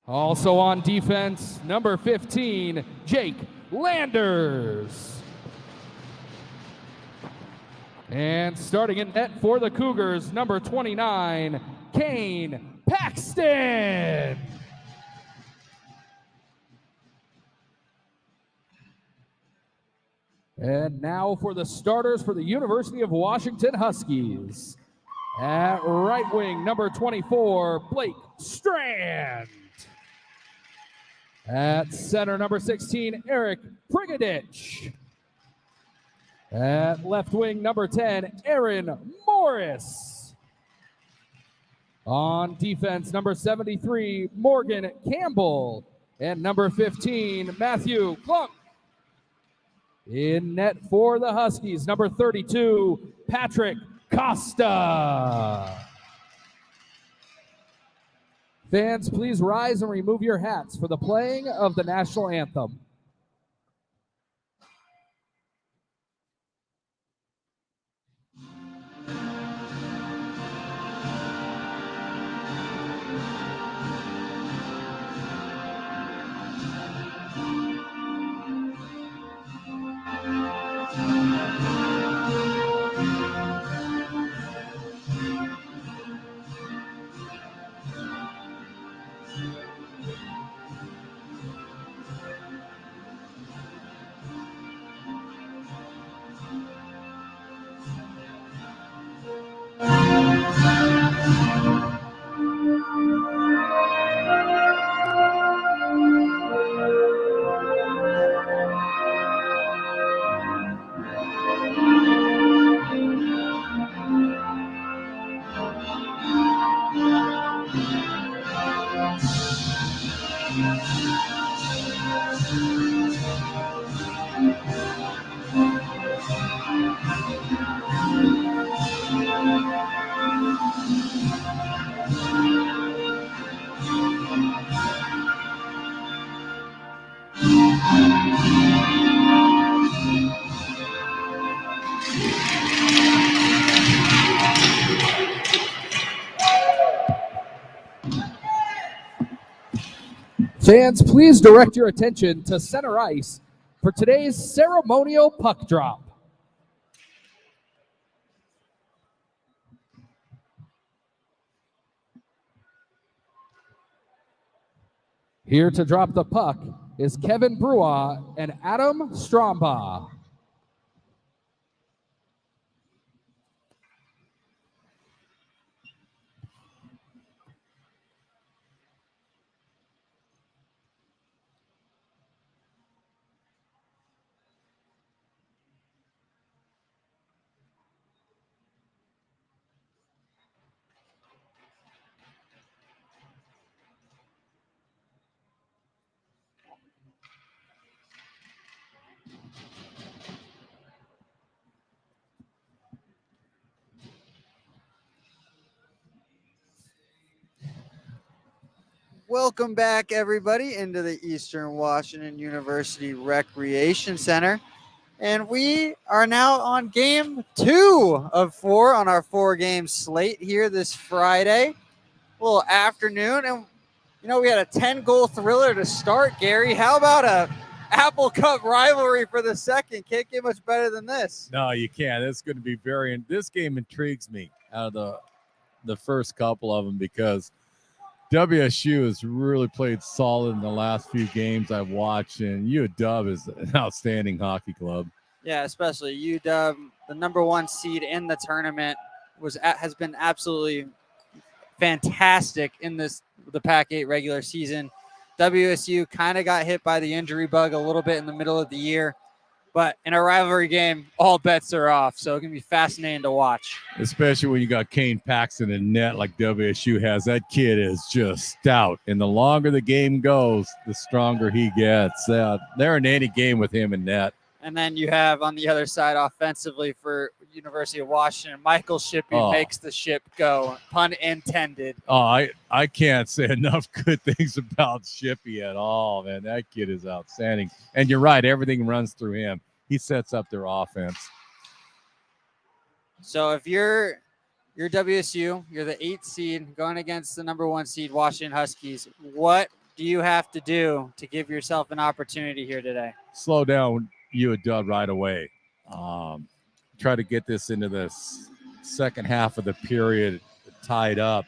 Also on defense, number 15, Jake Landers. And starting in net for the Cougars, number 29, Kane Paxton. And now for the starters for the University of Washington Huskies. At right wing, number 24, Blake Strand. At center, number 16, Eric Prigadich. At left wing, number 10, Aaron Morris. On defense, number 73, Morgan Campbell. And number 15, Matthew Klunk. In net for the Huskies, number 32, Patrick Costa. Fans, please rise and remove your hats for the playing of the national anthem. Fans, please direct your attention to center ice for today's ceremonial puck drop. Here to drop the puck is Kevin Brewer and Adam Strombaugh. Welcome back, everybody, into the Eastern Washington University Recreation Center. And we are now on game 2 of 4 on our 4-game slate here this Friday. A little afternoon. And, you know, we had a 10-goal thriller to start, Gary. How about a Apple Cup rivalry for the second? Can't get much better than this. No, you can't. It's going to be this game intrigues me out of the first couple of them because WSU has really played solid in the last few games I've watched, and UW is an outstanding hockey club. Yeah, especially UW, the number 1 seed in the tournament, has been absolutely fantastic in the PAC8 regular season. WSU kind of got hit by the injury bug a little bit in the middle of the year. But in a rivalry game, all bets are off, so it's going to be fascinating to watch. Especially when you got Kane Paxton in net like WSU has. That kid is just stout, and the longer the game goes, the stronger he gets. They're in any game with him in net. And then you have on the other side offensively for University of Washington, Michael Shippey makes the ship go, pun intended. Oh, I can't say enough good things about Shippey at all, man. That kid is outstanding. And you're right, everything runs through him. He sets up their offense. So if you're WSU, you're the 8th seed going against the number 1 seed Washington Huskies, what do you have to do to give yourself an opportunity here today? Slow down UW right away. Try to get this into the second half of the period tied up,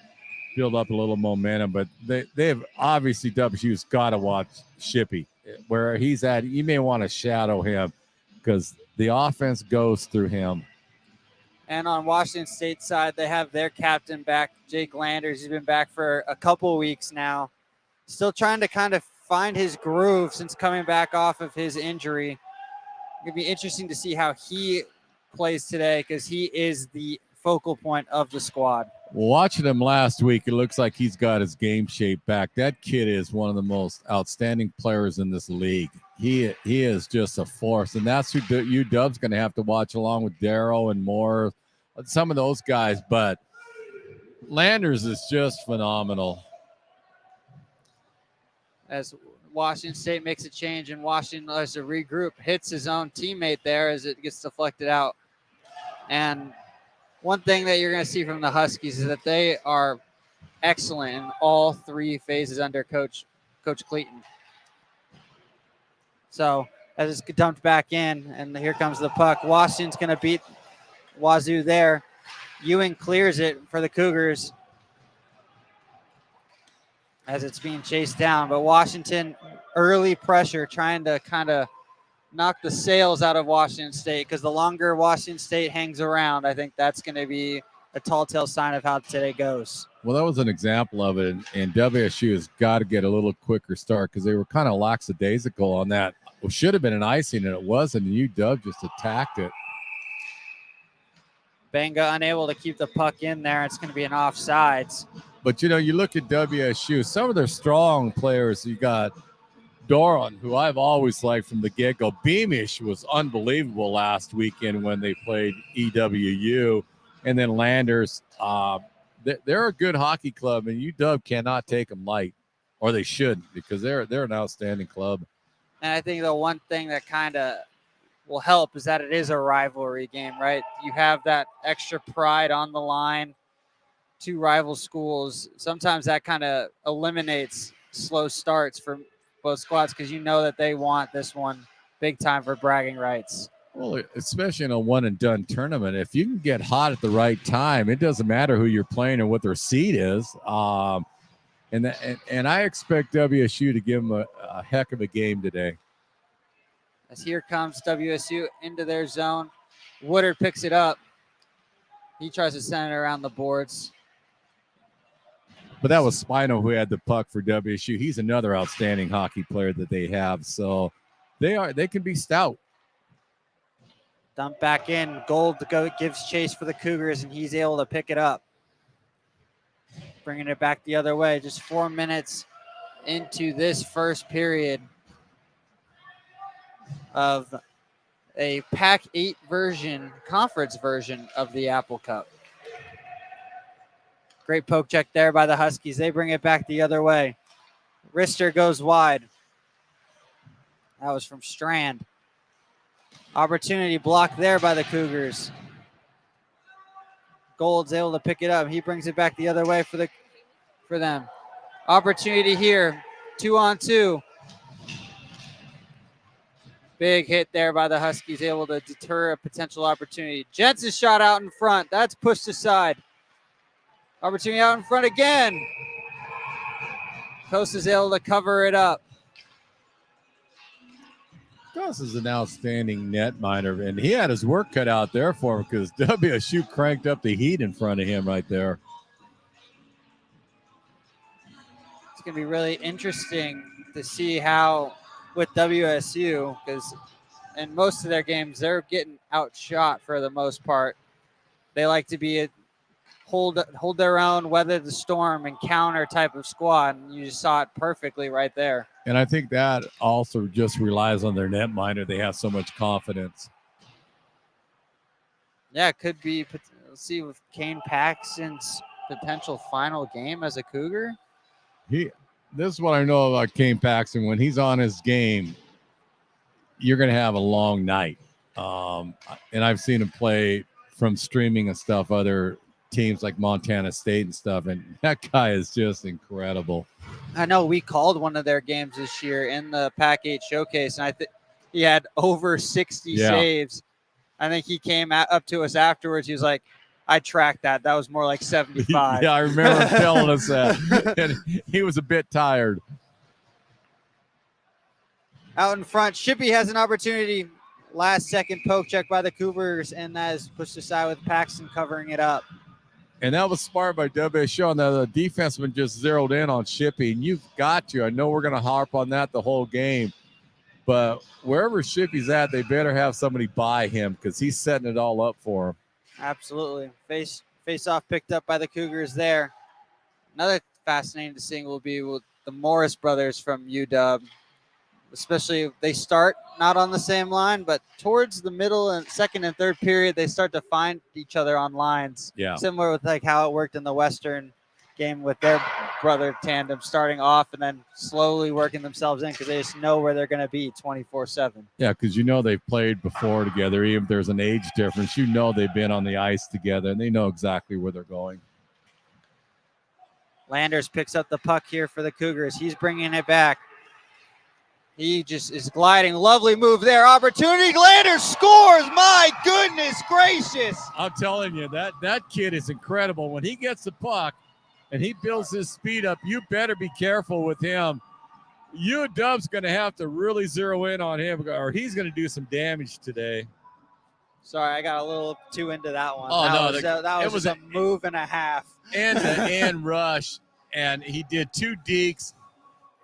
build up a little momentum. But they've obviously, WSU's got to watch Shippey. Where he's at, you may want to shadow him because the offense goes through him. And on Washington State side, they have their captain back, Jake Landers. He's been back for a couple weeks now. Still trying to kind of find his groove since coming back off of his injury. It'll be interesting to see how he plays today because he is the focal point of the squad. Watching him last week, it looks like he's got his game shape back. That kid is one of the most outstanding players in this league. He is just a force, and that's who UW's going to have to watch along with Darrow and Moore, some of those guys. But Landers is just phenomenal. As Washington State makes a change, and Washington, as a regroup, hits his own teammate there as it gets deflected out. And one thing that you're going to see from the Huskies is that they are excellent in all three phases under Coach Clayton. So as it's dumped back in, and here comes the puck. Washington's going to beat Wazoo there. Ewing clears it for the Cougars as it's being chased down. But Washington, early pressure, trying to kind of knock the sails out of Washington State, because the longer Washington State hangs around, I think that's going to be a tall tale sign of how today goes. Well, that was an example of it, and WSU has got to get a little quicker start because they were kind of lackadaisical on that. It should have been an icing, and it wasn't, and UW just attacked it. Benga unable to keep the puck in there. It's going to be an offsides. But, you know, you look at WSU, some of their strong players, you got Doran, who I've always liked from the get-go. Beamish was unbelievable last weekend when they played EWU. And then Landers, they're a good hockey club, and UW cannot take them light, or they shouldn't, because they're an outstanding club. And I think the one thing that kind of will help is that it is a rivalry game, right? You have that extra pride on the line, two rival schools. Sometimes that kind of eliminates slow starts for both squads because you know that they want this one big time for bragging rights. Well, especially in a one-and-done tournament, if you can get hot at the right time, it doesn't matter who you're playing or what their seed is. And I expect WSU to give them a heck of a game today. As here comes WSU into their zone. Woodard picks it up. He tries to send it around the boards. But that was Spino who had the puck for WSU. He's another outstanding hockey player that they have. So they can be stout. Dump back in. Gold gives chase for the Cougars, and he's able to pick it up. Bringing it back the other way. Just 4 minutes into this first period of a PAC8 version, conference version of the Apple Cup. Great poke check there by the Huskies. They bring it back the other way. Rister goes wide. That was from Strand. Opportunity blocked there by the Cougars. Gold's able to pick it up. He brings it back the other way for them. Opportunity here. 2-on-2. Big hit there by the Huskies, able to deter a potential opportunity. Jensen's shot out in front. That's pushed aside. Opportunity out in front again. Costa's able to cover it up. Costa is an outstanding net miner, and he had his work cut out there for him because WSU cranked up the heat in front of him right there. It's going to be really interesting to see how with WSU, because in most of their games, they're getting outshot for the most part. They like to be a hold their own, weather the storm, and counter type of squad. And you just saw it perfectly right there. And I think that also just relies on their net miner. They have so much confidence. Yeah, it could be. Let's see with Kane Paxton's potential final game as a Cougar. This is what I know about Kane Paxton. When he's on his game, you're going to have a long night. And I've seen him play from streaming and stuff, other teams like Montana State and stuff. And that guy is just incredible. I know we called one of their games this year in the PAC8 showcase, and I think he had over 60 saves. I think he came up to us afterwards. He was like, I tracked that. That was more like 75. Yeah, I remember him telling us that. And he was a bit tired. Out in front, Shippey has an opportunity. Last second poke check by the Cougars, and that is pushed aside with Paxton covering it up. And that was smart by WSU. And the defenseman just zeroed in on Shippey. And you've got to. I know we're going to harp on that the whole game. But wherever Shippey's at, they better have somebody by him because he's setting it all up for him. Absolutely. Face off picked up by the Cougars there. Another fascinating thing will be with the Morris brothers from UW. Especially if they start not on the same line, but towards the middle and second and third period, they start to find each other on lines. Yeah. Similar with like how it worked in the Western game with their brother tandem starting off and then slowly working themselves in because they just know where they're going to be 24/7. Yeah, because they've played before together. Even if there's an age difference, they've been on the ice together and they know exactly where they're going. Landers picks up the puck here for the Cougars. He's bringing it back. He just is gliding. Lovely move there. Opportunity. Landers scores. My goodness gracious. I'm telling you, that kid is incredible. When he gets the puck and he builds his speed up, you better be careful with him. UW's going to have to really zero in on him or he's going to do some damage today. Sorry, I got a little too into that one. Oh, that was a move and a half. And rush. And he did 2 dekes.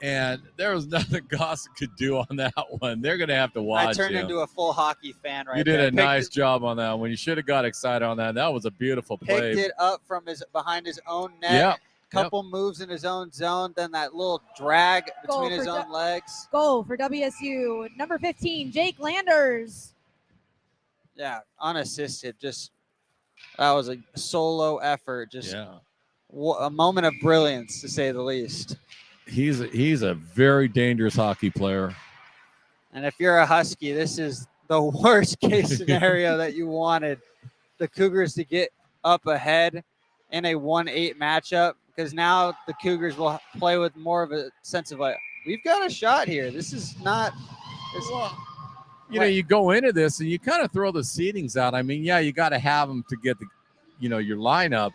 And there was nothing Gossett could do on that one. They're going to have to watch I turned him. into a full hockey fan right there. You there. did a nice job on that one. You should have got excited on that. That was a beautiful play. Picked it up from behind his own net. Yeah. Couple moves in his own zone. Then that little drag between his own legs. Goal for WSU. Number 15, Jake Landers. Yeah, unassisted. Just that was a solo effort. Just a moment of brilliance, to say the least. He's a very dangerous hockey player. And if you're a Husky, this is the worst case scenario that you wanted the Cougars to get up ahead in a 1-8 matchup, because now the Cougars will play with more of a sense of like, we've got a shot here. This is not. You go into this and you kind of throw the seedings out. I mean, you got to have them to get your lineup.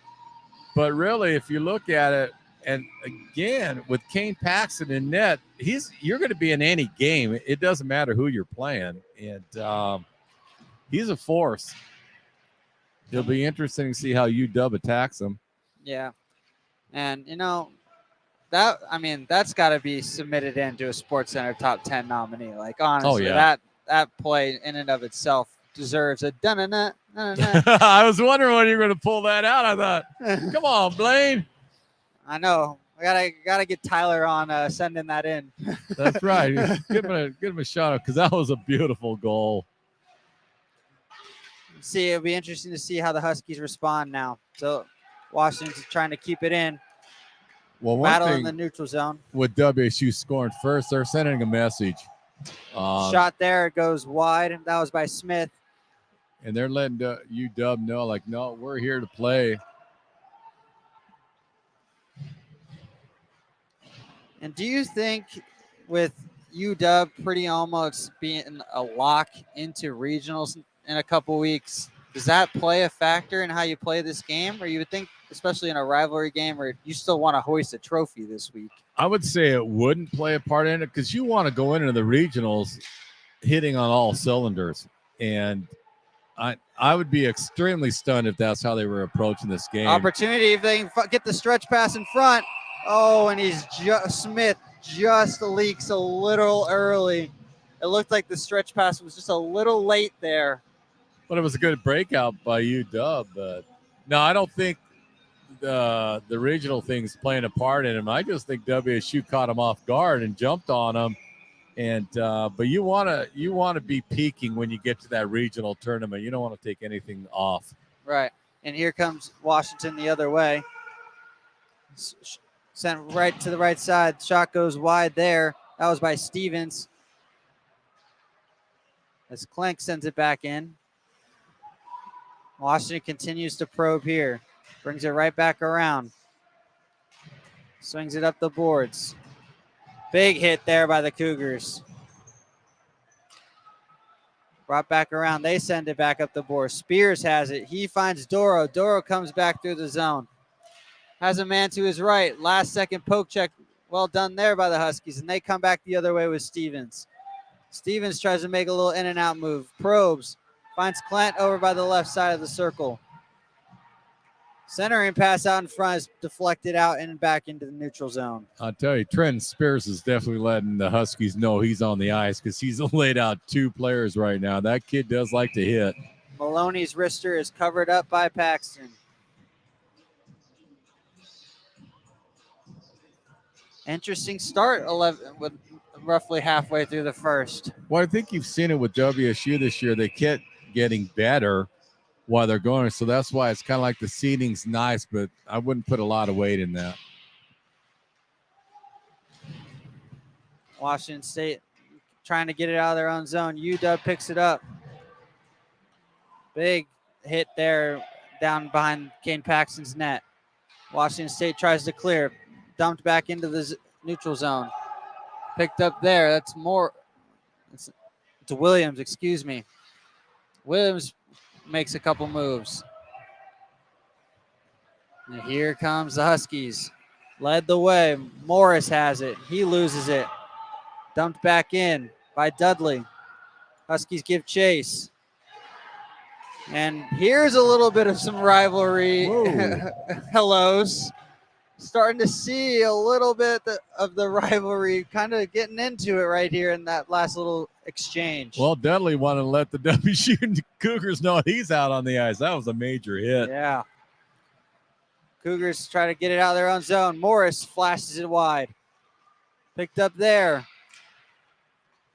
But really, if you look at it, and again, with Kane Paxton in net, you're going to be in any game. It doesn't matter who you're playing. And he's a force. It'll be interesting to see how UW attacks him. Yeah. And, that's got to be submitted into a SportsCenter top 10 nominee. Like, honestly, that play in and of itself deserves a dun-dun-dun. I was wondering when you were going to pull that out. I thought, come on, Blaine. I know. I gotta get Tyler on sending that in. That's right. Give him a shout out because that was a beautiful goal. See, it'll be interesting to see how the Huskies respond now. So Washington's trying to keep it in. Well, battle in the neutral zone. With WSU scoring first, they're sending a message. Shot there, it goes wide. That was by Smith. And they're letting UW know, like, no, we're here to play. And do you think with UW pretty almost being a lock into regionals in a couple weeks, does that play a factor in how you play this game? Or you would think, especially in a rivalry game, where you still want to hoist a trophy this week? I would say it wouldn't play a part in it because you want to go into the regionals hitting on all cylinders. And I would be extremely stunned if that's how they were approaching this game. Opportunity if they can get the stretch pass in front. Oh, and Smith just leaks a little early. It looked like the stretch pass was just a little late there. But it was a good breakout by UW. But no, I don't think the regional thing's playing a part in him. I just think WSU caught him off guard and jumped on him. And but you want to be peaking when you get to that regional tournament. You don't want to take anything off. Right. And here comes Washington the other way. Sent right to the right side. Shot goes wide there. That was by Stevens. As Clank sends it back in. Washington continues to probe here. Brings it right back around. Swings it up the boards. Big hit there by the Cougars. Brought back around. They send it back up the board. Spears has it. He finds Doro. Doro comes back through the zone. Has a man to his right. Last second poke check. Well done there by the Huskies. And they come back the other way with Stevens. Stevens tries to make a little in and out move. Probes. Finds Clint over by the left side of the circle. Centering pass out in front is deflected out and back into the neutral zone. I'll tell you, Trenton Spears is definitely letting the Huskies know he's on the ice because he's laid out 2 players right now. That kid does like to hit. Maloney's wrister is covered up by Paxton. Interesting start, 11 with roughly halfway through the first. Well, I think you've seen it with WSU this year. They kept getting better while they're going. So that's why it's kind of like the seeding's nice, but I wouldn't put a lot of weight in that. Washington State trying to get it out of their own zone. UW picks it up. Big hit there down behind Kane Paxton's net. Washington State tries to clear. Dumped back into the neutral zone. Picked up there. That's more. It's Williams, excuse me. Williams makes a couple moves. And here comes the Huskies. Led the way. Morris has it. He loses it. Dumped back in by Dudley. Huskies give chase. And here's a little bit of some rivalry. Hellos. Starting to see a little bit of the rivalry kind of getting into it right here in that last little exchange. Well, Dudley wanted to let the WSU Cougars know he's out on the ice. That was a major hit. Yeah. Cougars try to get it out of their own zone. Morris flashes it wide. Picked up there.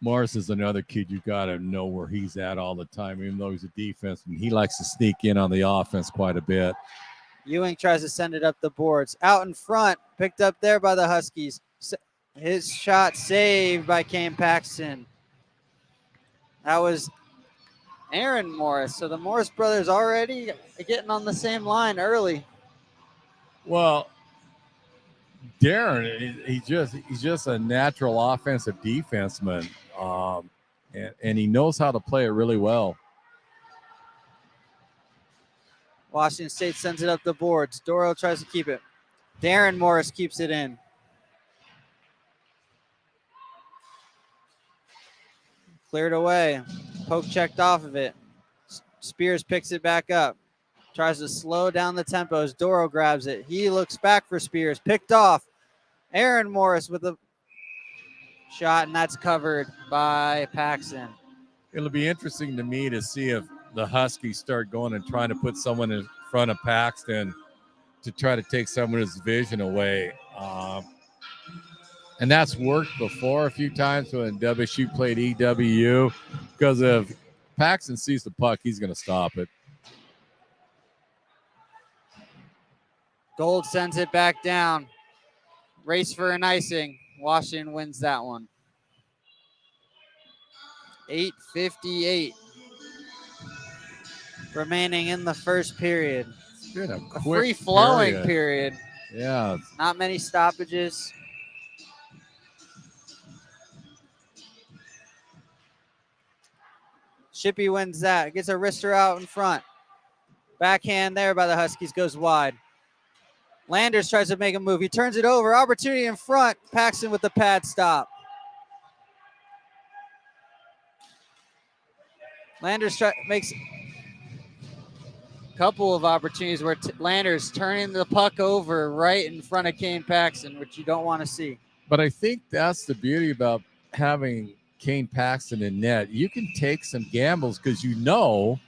Morris is another kid you got to know where he's at all the time, even though he's a defenseman. He likes to sneak in on the offense quite a bit. Ewing tries to send it up the boards. Out in front, picked up there by the Huskies. His shot saved by Kane Paxton. That was Aaron Morris. So the Morris brothers already getting on the same line early. Well, Darren, he's just a natural offensive defenseman, and he knows how to play it really well. Washington State sends it up the boards. Doro tries to keep it. Darren Morris keeps it in. Cleared away. Poke checked off of it. Spears picks it back up. Tries to slow down the tempo as Doro grabs it. He looks back for Spears. Picked off. Aaron Morris with a shot, and that's covered by Paxton. It'll be interesting to me to see if the Huskies start going and trying to put someone in front of Paxton to try to take some of his vision away. And that's worked before a few times when WSU played EWU, because if Paxton sees the puck, he's going to stop it. Gold sends it back down. Race for an icing. Washington wins that one. 8:58 remaining in the first period. It's been a free-flowing period. Yeah. Not many stoppages. Shippey wins that. Gets a wrister out in front. Backhand there by the Huskies goes wide. Landers tries to make a move. He turns it over. Opportunity in front. Paxton with the pad stop. Landers makes a couple of opportunities where Landers turning the puck over right in front of Kane Paxton, which you don't want to see. But I think that's the beauty about having Kane Paxton in net. You can take some gambles because you know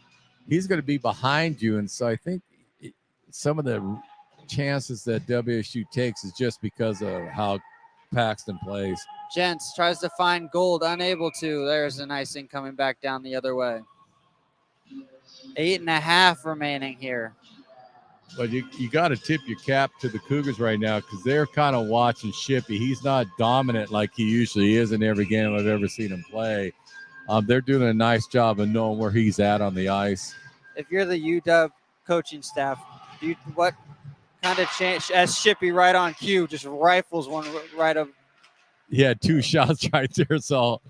he's going to be behind you. And so I think some of the chances that WSU takes is just because of how Paxton plays. Gents tries to find Gold, unable to. There's an icing coming back down the other way. 8.5 remaining here. But you got to tip your cap to the Cougars right now because they're kind of watching Shippey. He's not dominant like he usually is in every game I've ever seen him play. They're doing a nice job of knowing where he's at on the ice. If you're the UW coaching staff, What kind of change? As Shippy right on cue, just rifles one right up. He had 2 shots right there. So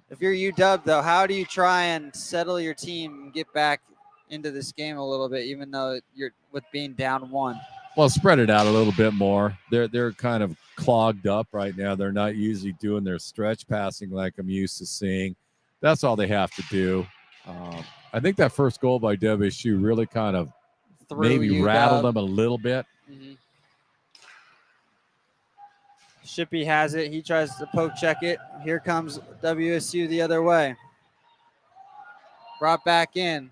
If you're UW though, how do you try and settle your team and get back into this game a little bit, even though you're with being down 1? well, spread it out a little bit more. They're kind of clogged up right now. They're not usually doing their stretch passing like I'm used to seeing. That's all they have to do. I think that first goal by WSU really kind of maybe rattled them a little bit. Mm-hmm. Shippy has it. He tries to poke check it. Here comes WSU the other way. Brought back in.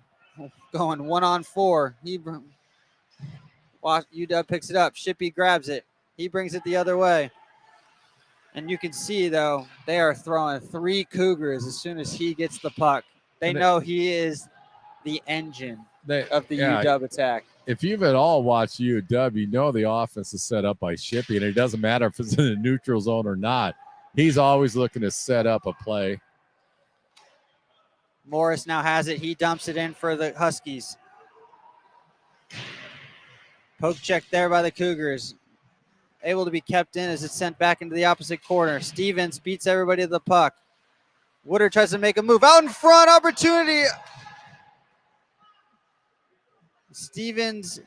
Going 1-on-4. UW picks it up. Shippy grabs it. He brings it the other way. And you can see, though, they are throwing 3 Cougars as soon as he gets the puck. They know he is the engine of the UW attack. If you've at all watched UW, you know the offense is set up by Shippy, and it doesn't matter if it's in the neutral zone or not. He's always looking to set up a play. Morris now has it. He dumps it in for the Huskies. Poke check there by the Cougars. Able to be kept in as it's sent back into the opposite corner. Stevens beats everybody to the puck. Woodard tries to make a move. Out in front, opportunity. Stevens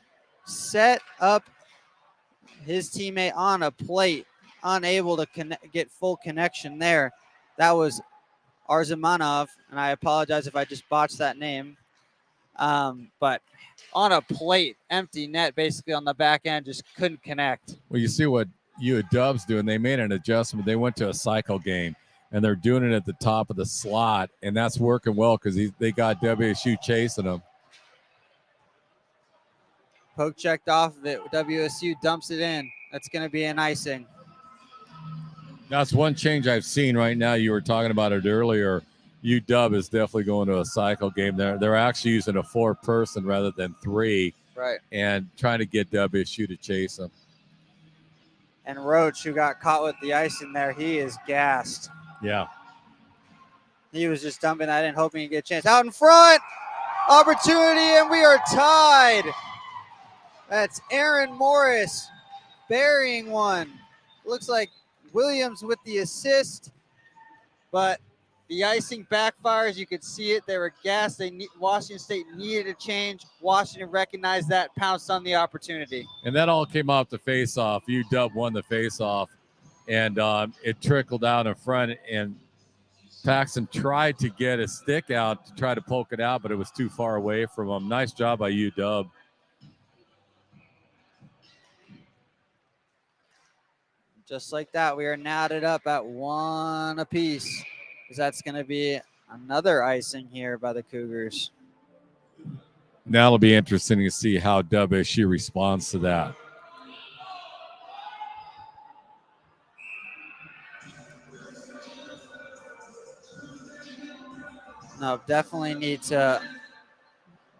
set up his teammate on a plate. Unable to get full connection there. That was Arzamanov, and I apologize if I just botched that name. But on a plate, empty net, basically on the back end, just couldn't connect. Well, you see what UW's doing. They made an adjustment. They went to a cycle game, and they're doing it at the top of the slot, and that's working well because they got WSU chasing them. Poke checked off of it. WSU dumps it in. That's going to be an icing. That's one change I've seen right now. You were talking about it earlier. UW is definitely going to a cycle game. They're actually using a 4-person rather than 3. Right. And trying to get WSU to chase them. And Roach, who got caught with the icing there, he is gassed. Yeah. He was just dumping that in, hoping he'd get a chance. Out in front, opportunity, and we are tied. That's Aaron Morris burying one. Looks like Williams with the assist, but the icing backfires. You could see it. They were gassed. Washington State needed a change. Washington recognized that, pounced on the opportunity. And that all came off the face-off. UW won the face-off, and it trickled out in front, and Paxton tried to get a stick out to try to poke it out, but it was too far away from him. Nice job by UW. Just like that, we are knotted up at 1 apiece. Because that's going to be another icing here by the Cougars. Now it'll be interesting to see how WSU responds to that. No, definitely need to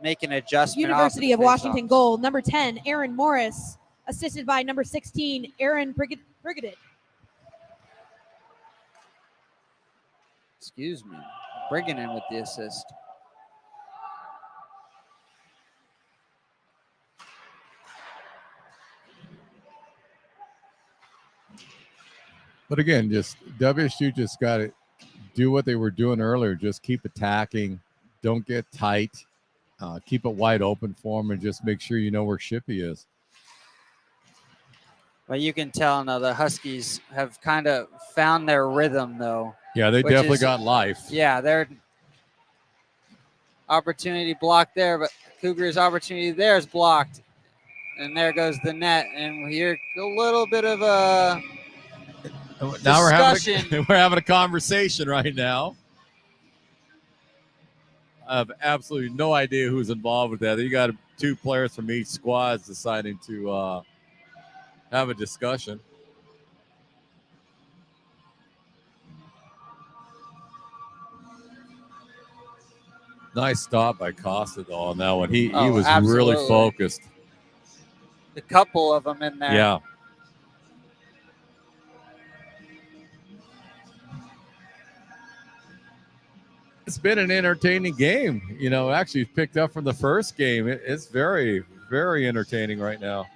make an adjustment. University of Washington goal, number 10, Aaron Morris, assisted by number 16, Aaron Brigadit. Excuse me. Briganin with the assist. But again, just WSU just got to do what they were doing earlier. Just keep attacking. Don't get tight. Keep it wide open for them, and just make sure you know where Shippy is. Well, you can tell now the Huskies have kind of found their rhythm, though. Yeah, they definitely got life. Yeah, their opportunity blocked there, but Cougars' opportunity there is blocked. And there goes the net. And here a little bit of a now discussion. we're having a conversation right now. I have absolutely no idea who's involved with that. You got 2 players from each squad deciding to have a discussion. Nice stop by Costa, though, on that one. He was absolutely. really focused. A couple of them in there. Yeah. it's been an entertaining game. You know, actually picked up from the first game. It's very, very entertaining right now.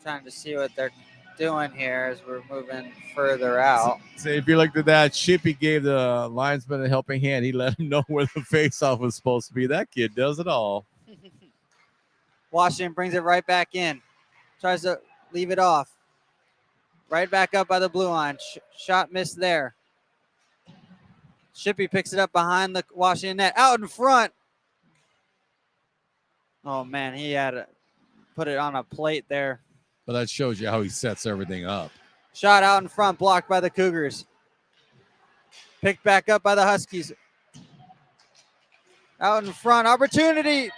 Trying to see what they're doing here as we're moving further out. So if you looked at that, Shippy gave the linesman a helping hand. He let him know where the faceoff was supposed to be. That kid does it all. Washington brings it right back in. Tries to leave it off. Right back up by the blue line. Shot missed there. Shippy picks it up behind the Washington net. Out in front. Oh, man, he had to put it on a plate there. But that shows you how he sets everything up. Shot out in front, blocked by the Cougars. Picked back up by the Huskies. Out in front, opportunity.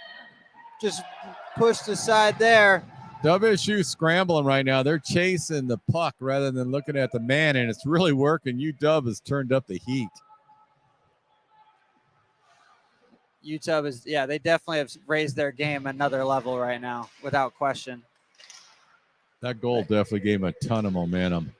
Just pushed aside there. WSU scrambling right now. They're chasing the puck rather than looking at the man, and it's really working. UW has turned up the heat. UW is, yeah, they definitely have raised their game another level right now, without question. That goal definitely gave him a ton of momentum.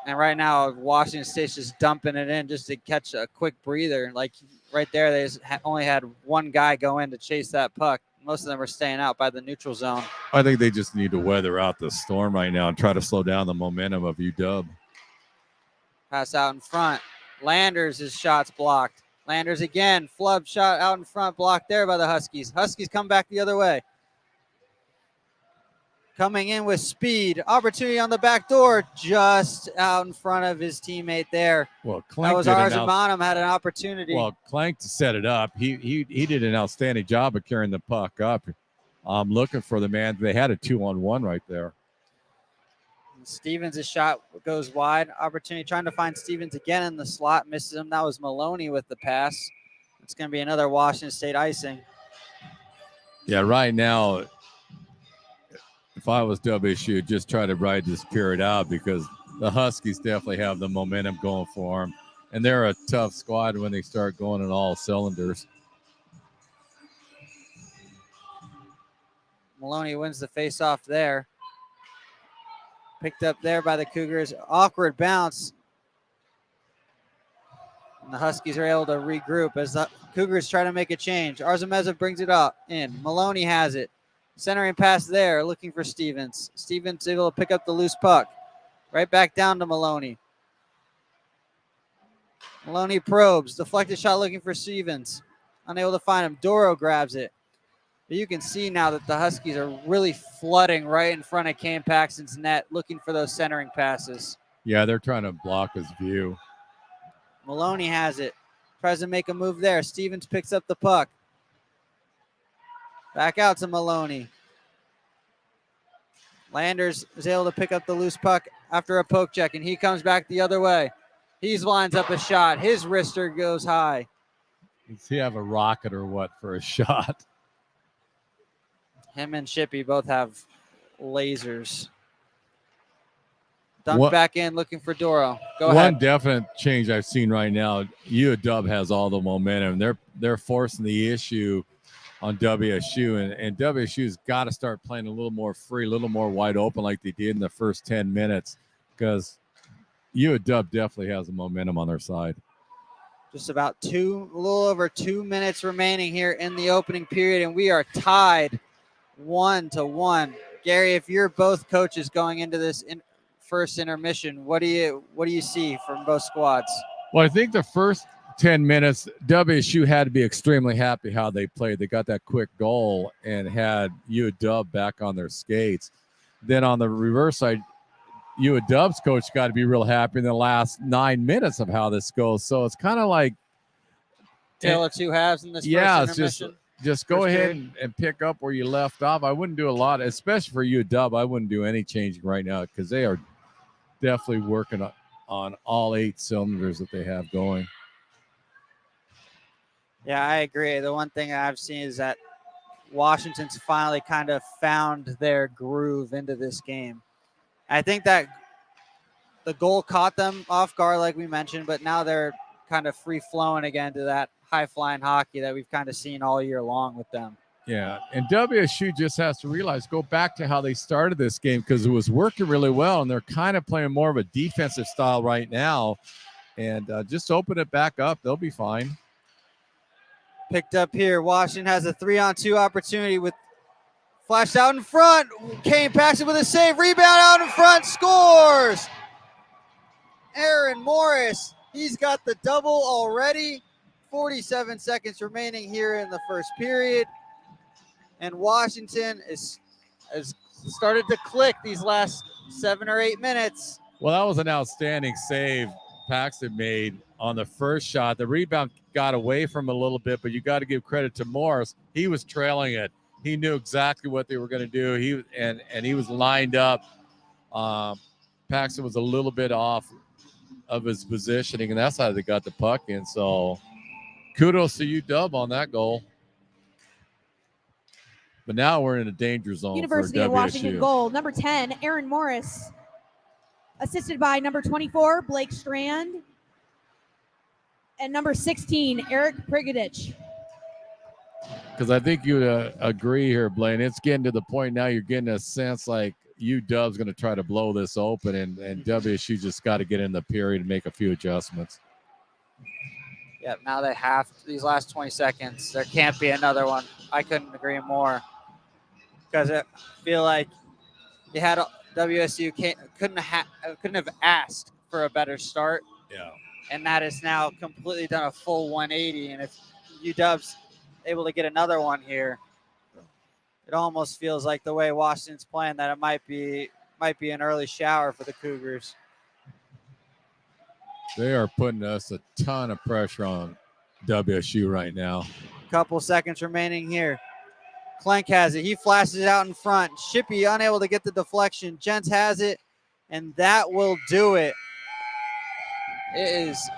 And right now, Washington State's just dumping it in just to catch a quick breather. Like right there, they just only had one guy go in to chase that puck. Most of them are staying out by the neutral zone. I think they just need to weather out the storm right now and try to slow down the momentum of UW. Pass out in front. Landers' shot's blocked. Landers again. Flub shot out in front, blocked there by the Huskies. Huskies come back the other way. Coming in with speed. Opportunity on the back door, just out in front of his teammate there. Well, Clank that was Arzamanum had an opportunity. Well, Clank to set it up. He did an outstanding job of carrying the puck up. Looking for the man. They had a 2-on-1 right there. Stevens' shot goes wide. Opportunity trying to find Stevens again in the slot. Misses him. That was Maloney with the pass. It's going to be another Washington State icing. Yeah, right now, if I was WSU, just try to ride this period out because the Huskies definitely have the momentum going for them. And they're a tough squad when they start going in all cylinders. Maloney wins the faceoff there. Picked up there by the Cougars. Awkward bounce. And the Huskies are able to regroup as the Cougars try to make a change. Arzameza brings it up in. Maloney has it. Centering pass there, looking for Stevens. Stevens able to pick up the loose puck. Right back down to Maloney. Maloney probes. Deflected shot looking for Stevens. Unable to find him. Doro grabs it. But you can see now that the Huskies are really flooding right in front of Cam Paxton's net, looking for those centering passes. Yeah, they're trying to block his view. Maloney has it. Tries to make a move there. Stevens picks up the puck. Back out to Maloney. Landers is able to pick up the loose puck after a poke check, and he comes back the other way. He lines up a shot. His wrister goes high. Does he have a rocket or what for a shot? Him and Shippy both have lasers. Dunked back in, looking for Doro. Go ahead. One definite change I've seen right now, UW has all the momentum. They're forcing the issue on WSU, and WSU's got to start playing a little more free, a little more wide open like they did in the first 10 minutes because UW definitely has the momentum on their side. Just about a little over 2 minutes remaining here in the opening period, and we are tied 1-1. Gary, if you're both coaches going into this first intermission, what do you see from both squads? Well, I think the first 10 minutes, WSU had to be extremely happy how they played. They got that quick goal and had UW back on their skates. Then on the reverse side, UW's coach got to be real happy in the last 9 minutes of how this goes. So it's kind of like tale of two halves in this first intermission. Just go ahead and pick up where you left off. I wouldn't do a lot, especially for UW. I wouldn't do any changing right now because they are definitely working on all 8 cylinders that they have going. Yeah, I agree. The one thing I've seen is that Washington's finally kind of found their groove into this game. I think that the goal caught them off guard, like we mentioned, but now they're kind of free-flowing again to that high-flying hockey that we've kind of seen all year long with them. Yeah, and WSU just has to realize, go back to how they started this game because it was working really well, and they're kind of playing more of a defensive style right now. and just open it back up. They'll be fine. Picked up here. Washington has a 3-on-2 opportunity with flashed out in front. Kane Paxton with a save. Rebound out in front. Scores. Aaron Morris. He's got the double already. 47 seconds remaining here in the first period. And Washington has started to click these last 7 or 8 minutes. Well, that was an outstanding save Paxton made on the first shot. The rebound got away from him a little bit, but you got to give credit to Morris. He was trailing it. He knew exactly what they were going to do. He was lined up. Paxton was a little bit off of his positioning, and that's how they got the puck in. So kudos to UW on that goal. But now we're in a danger zone University for of Washington WSU. goal. Number 10, Aaron Morris. Assisted by number 24, Blake Strand. And number 16, Eric Prigadich. Because I think you agree here, Blaine. It's getting to the point now you're getting a sense like UW's going to try to blow this open, and WSU just got to get in the period and make a few adjustments. Yeah, now they have these last 20 seconds. There can't be another one. I couldn't agree more. Because I feel like you had WSU couldn't have asked for a better start. Yeah. And that has now completely done a full 180. And if UW's able to get another one here, it almost feels like the way Washington's playing that it might be an early shower for the Cougars. They are putting us a ton of pressure on WSU right now. Couple seconds remaining here. Clenk has it. He flashes it out in front. Shippey unable to get the deflection. Jens has it, and that will do it. It is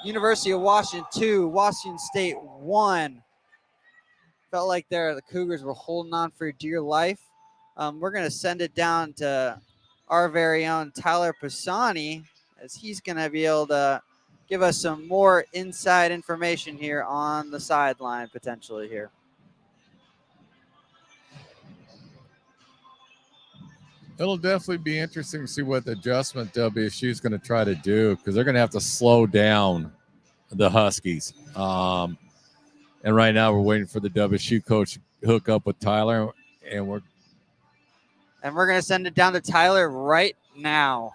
University of Washington 2, Washington State 1. Felt like the Cougars were holding on for dear life. We're going to send it down to our very own Tyler Pisani, as he's going to be able to give us some more inside information here on the sideline potentially here. It'll definitely be interesting to see what adjustment WSU is going to try to do, because they're going to have to slow down the Huskies. And right now we're waiting for the WSU coach to hook up with Tyler, and we're going to send it down to Tyler right now.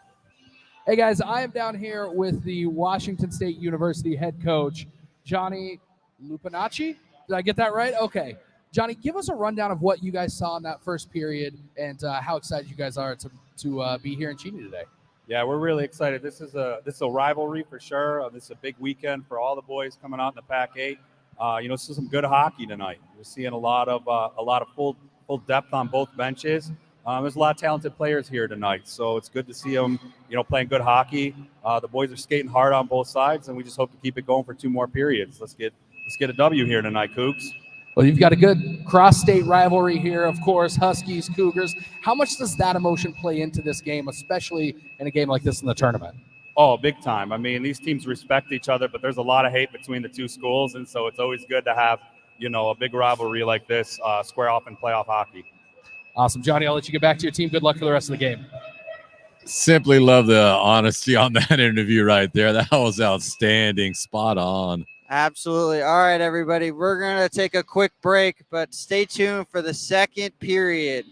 Hey guys, I am down here with the Washington State University head coach, Johnny Lupinacci. Did I get that right? Okay. Johnny, give us a rundown of what you guys saw in that first period and how excited you guys are to be here in Cheney today. Yeah, we're really excited. This is a rivalry for sure. This is a big weekend for all the boys coming out in the PAC8. This is some good hockey tonight. We're seeing a lot of full depth on both benches. There's a lot of talented players here tonight, so it's good to see them, playing good hockey. The boys are skating hard on both sides, and we just hope to keep it going for 2 more periods. Let's get a W here tonight, Cougs. Well, you've got a good cross-state rivalry here, of course, Huskies, Cougars. How much does that emotion play into this game, especially in a game like this in the tournament? Oh, big time. I mean, these teams respect each other, but there's a lot of hate between the 2 schools, and so it's always good to have, a big rivalry like this square off in playoff hockey. Awesome. Johnny, I'll let you get back to your team. Good luck for the rest of the game. simply love the honesty on that interview right there. That was outstanding. Spot on. Absolutely. All right, everybody. We're going to take a quick break, but stay tuned for the second period.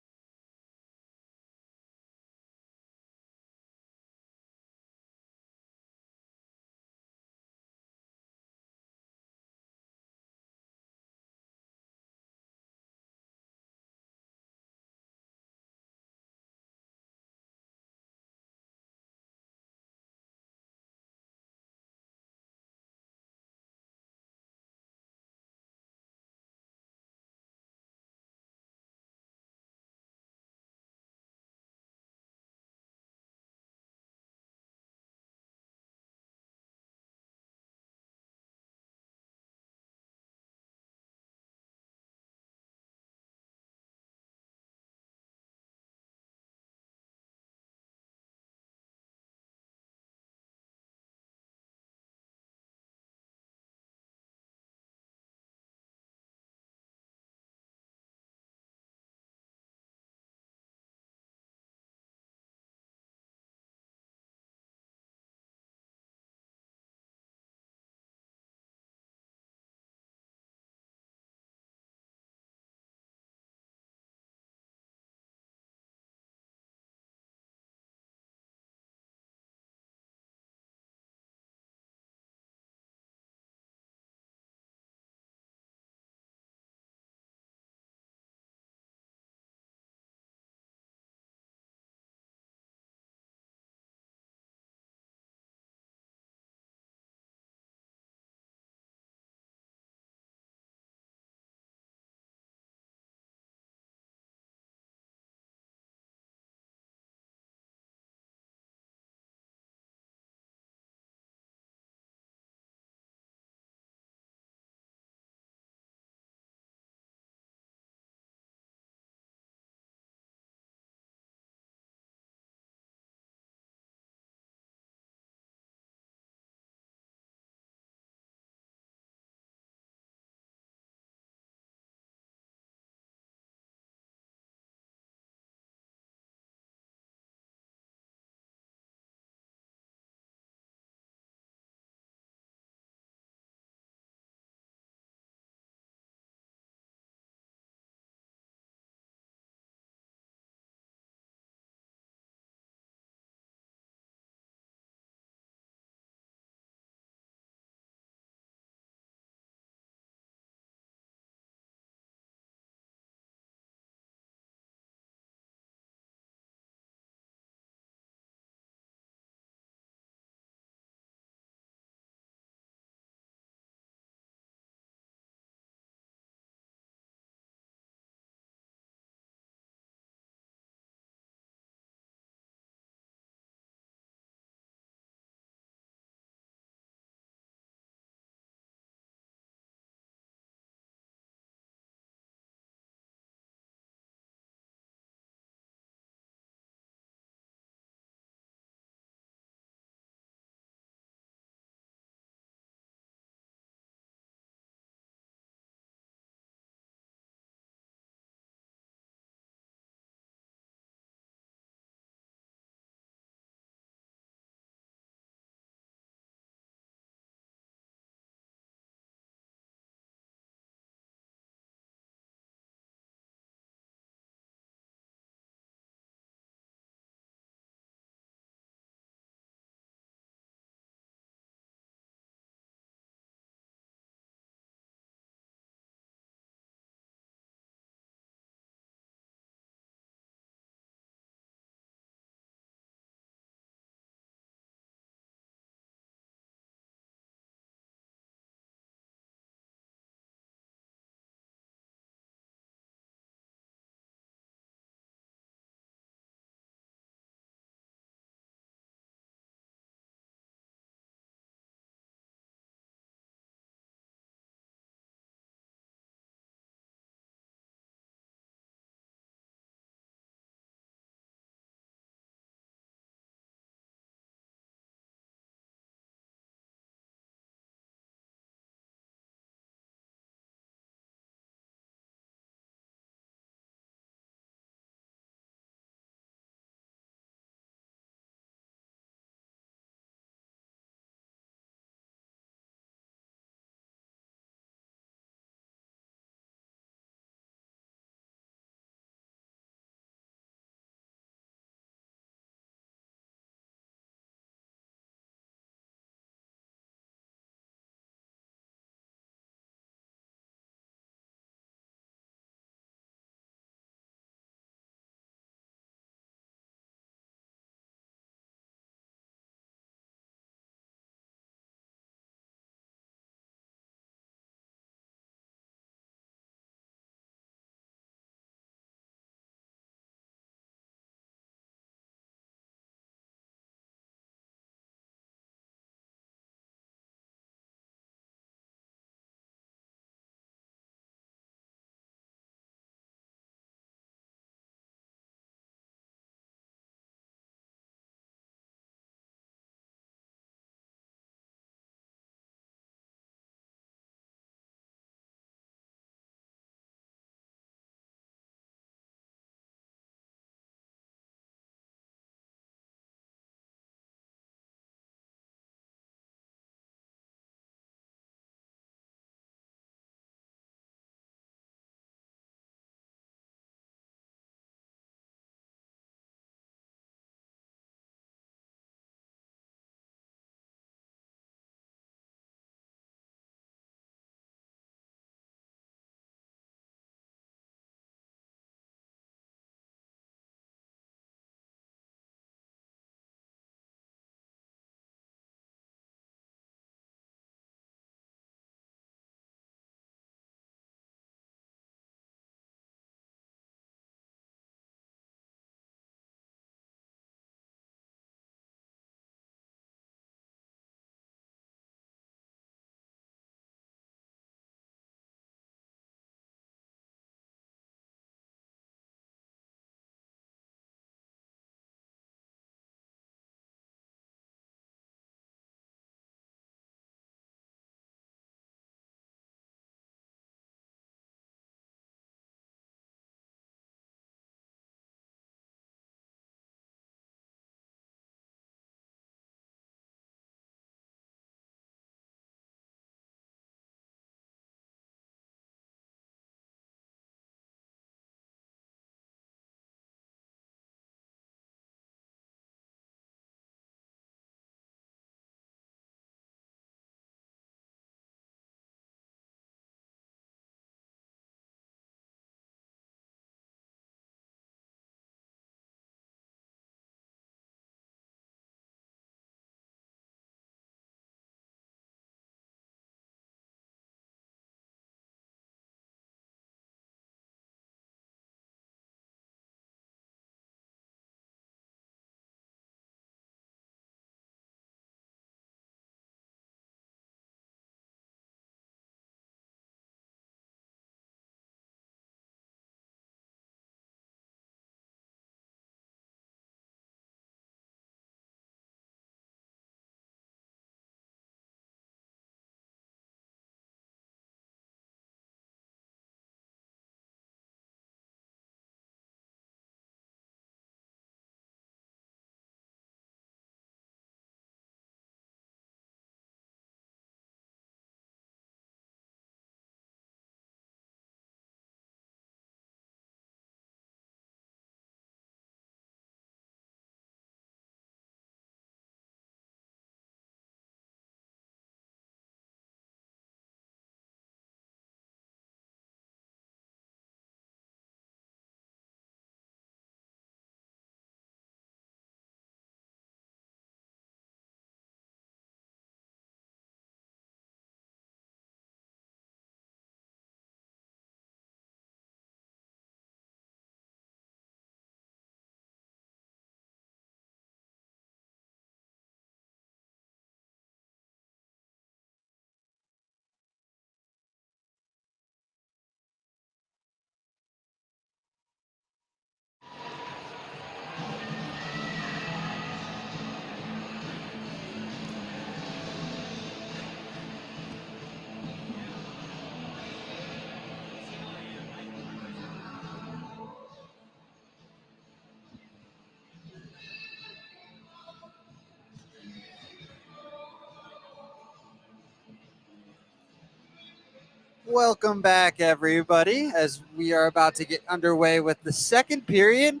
Welcome back, everybody, as we are about to get underway with the second period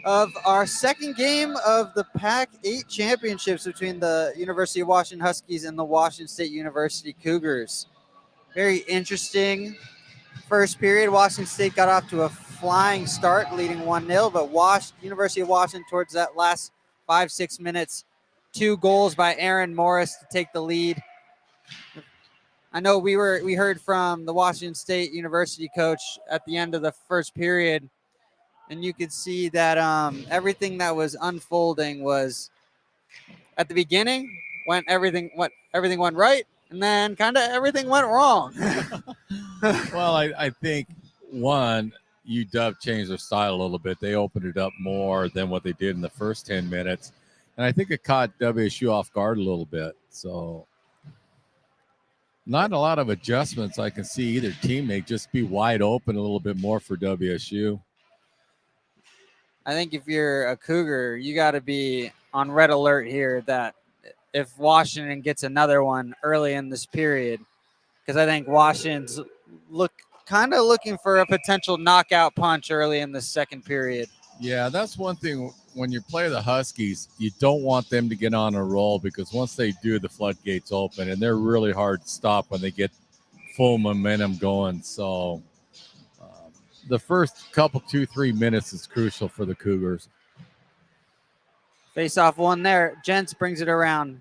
of our second game of the PAC8 championships between the University of Washington Huskies and the Washington State University Cougars. Very interesting first period. Washington State got off to a flying start, leading 1-0, but University of Washington towards that last 5-6 minutes, 2 goals by Aaron Morris to take the lead. I know we heard from the Washington State University coach at the end of the first period, and you could see that everything that was unfolding was at the beginning everything went right, and then kind of everything went wrong. Well, I think one, UW changed their style a little bit. They opened it up more than what they did in the first 10 minutes, and I think it caught WSU off guard a little bit. So not a lot of adjustments. I can see either team may just be wide open a little bit more for WSU. I think if you're a Cougar, you got to be on red alert here that if Washington gets another one early in this period, because I think Washington's looking for a potential knockout punch early in the second period. Yeah, that's one thing. When you play the Huskies, you don't want them to get on a roll, because once they do, the floodgates open, and they're really hard to stop when they get full momentum going. So the first couple, 2-3 minutes is crucial for the Cougars. Face off one there. Gents brings it around.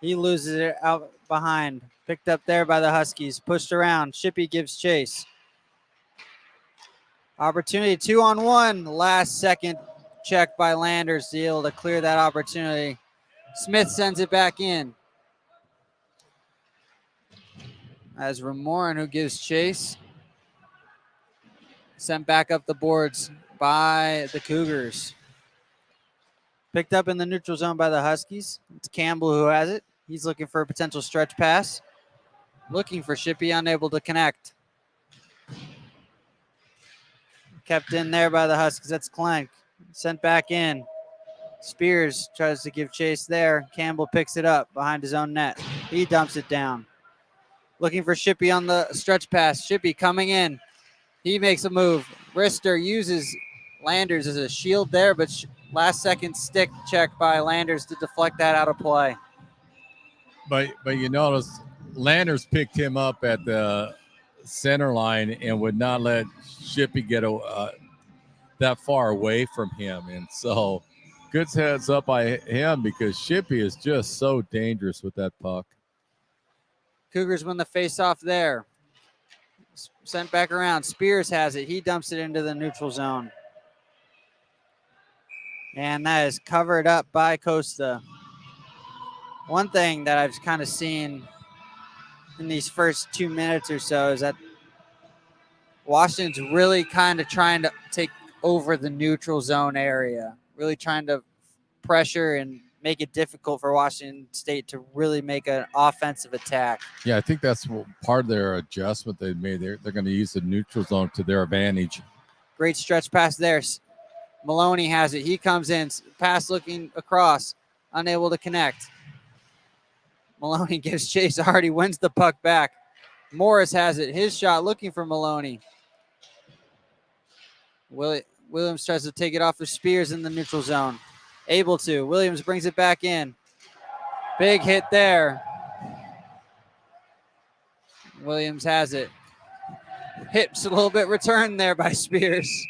He loses it out behind. Picked up there by the Huskies. Pushed around. Shippey gives chase. Opportunity 2-on-1. Last second check by Landers to be able to clear that opportunity. Smith sends it back in. As Ramoran, who gives chase. Sent back up the boards by the Cougars. Picked up in the neutral zone by the Huskies. It's Campbell who has it. He's looking for a potential stretch pass. Looking for Shippey, unable to connect. Kept in there by the Huskies. That's Clank. Sent back in. Spears tries to give chase there. Campbell picks it up behind his own net. He dumps it down. Looking for Shippey on the stretch pass. Shippey coming in. He makes a move. Rister uses Landers as a shield there, but last second stick check by Landers to deflect that out of play. But you notice Landers picked him up at the center line and would not let Shippey get that far away from him. And so good heads up by him, because Shippey is just so dangerous with that puck. Cougars win the face-off there. Sent back around. Spears has it. He dumps it into the neutral zone. And that is covered up by Costa. One thing that I've kind of seen in these first 2 minutes or so is that Washington's really kind of trying to take over the neutral zone area, really trying to pressure and make it difficult for Washington State to really make an offensive attack. Yeah, I think that's part of their adjustment they made. They're going to use the neutral zone to their advantage. Great stretch pass there. Maloney has it. He comes in, pass looking across, unable to connect. Maloney gives chase. Already wins the puck back. Morris has it. His shot looking for Maloney. Williams tries to take it off of Spears in the neutral zone. Able to. Williams brings it back in. Big hit there. Williams has it. Hips a little bit returned there by Spears.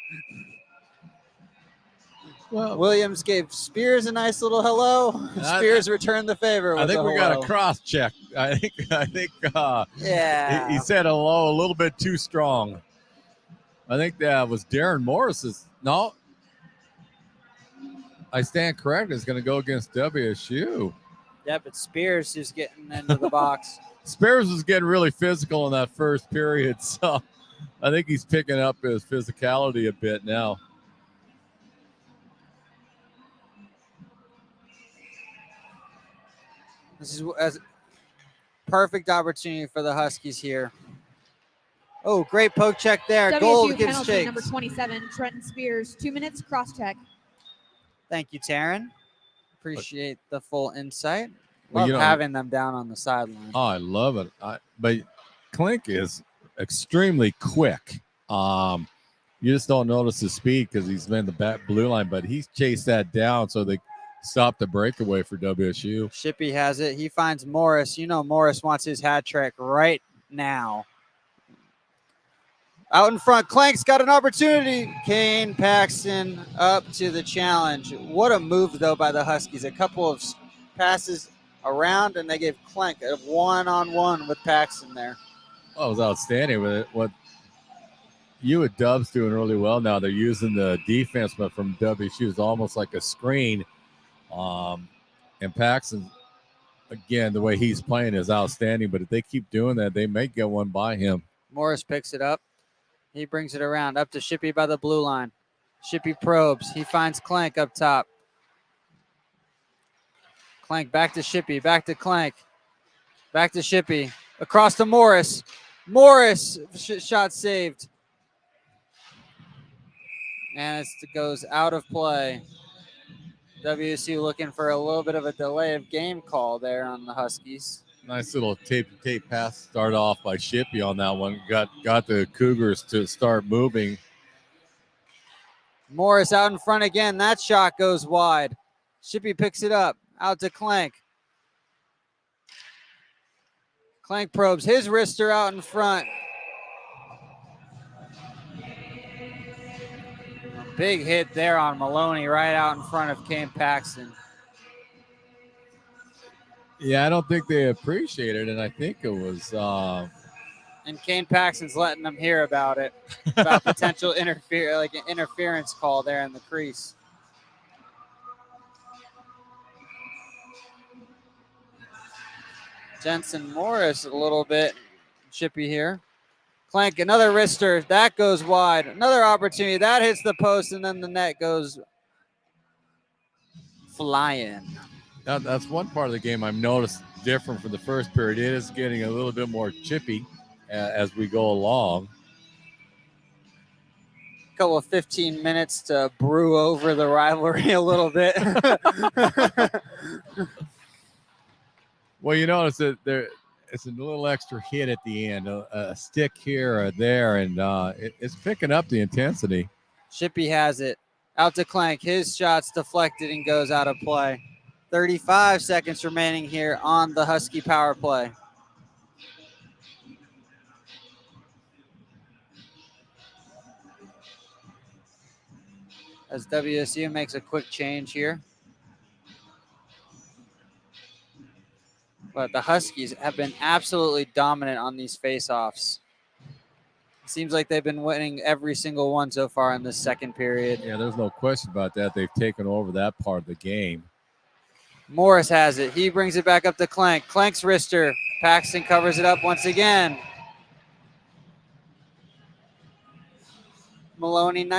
Well, Williams gave Spears a nice little hello. Spears returned the favor. I think we got a cross check. I think. Yeah. He said hello a little bit too strong. I think that was Darren Morris's. No, I stand correct. It's going to go against WSU. Yeah, but Spears is getting into the box. Spears was getting really physical in that first period, so I think he's picking up his physicality a bit now. This is a perfect opportunity for the Huskies here. Oh, great poke check there. WSU Goal gives penalty chase. number 27, Trenton Spears. 2 minutes, cross check. Thank you, Taryn. Appreciate the full insight. Well, Love having them down on the sideline. Oh, I love it. But Clink is extremely quick. You just don't notice his speed because he's been the back blue line, but he's chased that down so they stopped the breakaway for WSU. Shippey has it. He finds Morris. You know Morris wants his hat trick right now. Out in front, Clank's got an opportunity. Kane Paxton up to the challenge. What a move, though, by the Huskies. A couple of passes around, and they gave Clank a one-on-one with Paxton there. Oh, it was outstanding with it. What you and Dub's doing really well now. They're using the defense, but from WSU is almost like a screen. And Paxton, again, the way he's playing is outstanding, but if they keep doing that, they may get one by him. Morris picks it up. He brings it around up to Shippey by the blue line. Shippey probes. He finds Clank up top. Clank back to Shippey, back to Clank. Back to Shippey. Across to Morris. Morris, shot saved. And it goes out of play. WSU looking for a little bit of a delay of game call there on the Huskies. Nice little tape pass start off by Shippey on that one. Got the Cougars to start moving. Morris out in front again. That shot goes wide. Shippey picks it up. Out to Clank. Clank probes. His wrister out in front. A big hit there on Maloney right out in front of Kane Paxton. Yeah, I don't think they appreciate it, and I think it was And Kane Paxton's letting them hear about it, about potential interference call there in the crease. Jensen Morris a little bit chippy here. Clank, another wrister. That goes wide. Another opportunity. That hits the post, and then the net goes flying. That's one part of the game I've noticed different from the first period. It is getting a little bit more chippy as we go along. A couple of 15 minutes to brew over the rivalry a little bit. Well, you notice that it's a little extra hit at the end, a stick here or there, and it's picking up the intensity. Shippey has it. Out to Clank. His shot's deflected and goes out of play. 35 seconds remaining here on the Husky power play. As WSU makes a quick change here. But the Huskies have been absolutely dominant on these face-offs. It seems like they've been winning every single one so far in this second period. Yeah, there's no question about that. They've taken over that part of the game. Morris has it. He brings it back up to Clank. Clank's wrister. Paxton covers it up once again. Maloney, with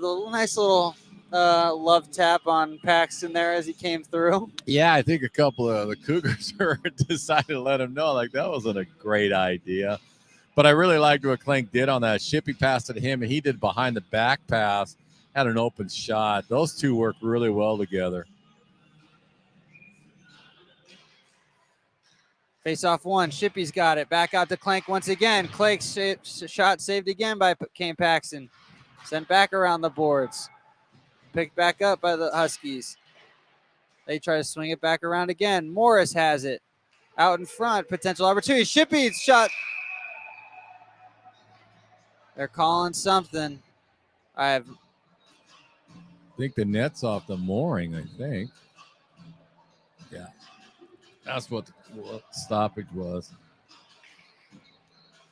a nice little love tap on Paxton there as he came through. Yeah, I think a couple of the Cougars decided to let him know, like, that wasn't a great idea. But I really liked what Clank did on that. Shippey passed it to him, and he did behind the back pass, had an open shot. Those two worked really well together. Face off one. Shippey's got it. Back out to Clank once again. Clank's shot saved again by Kane Paxton. Sent back around the boards. Picked back up by the Huskies. They try to swing it back around again. Morris has it. Out in front. Potential opportunity. Shippey's shot. They're calling something. I think the net's off the mooring, I think. Yeah. That's what the stoppage was.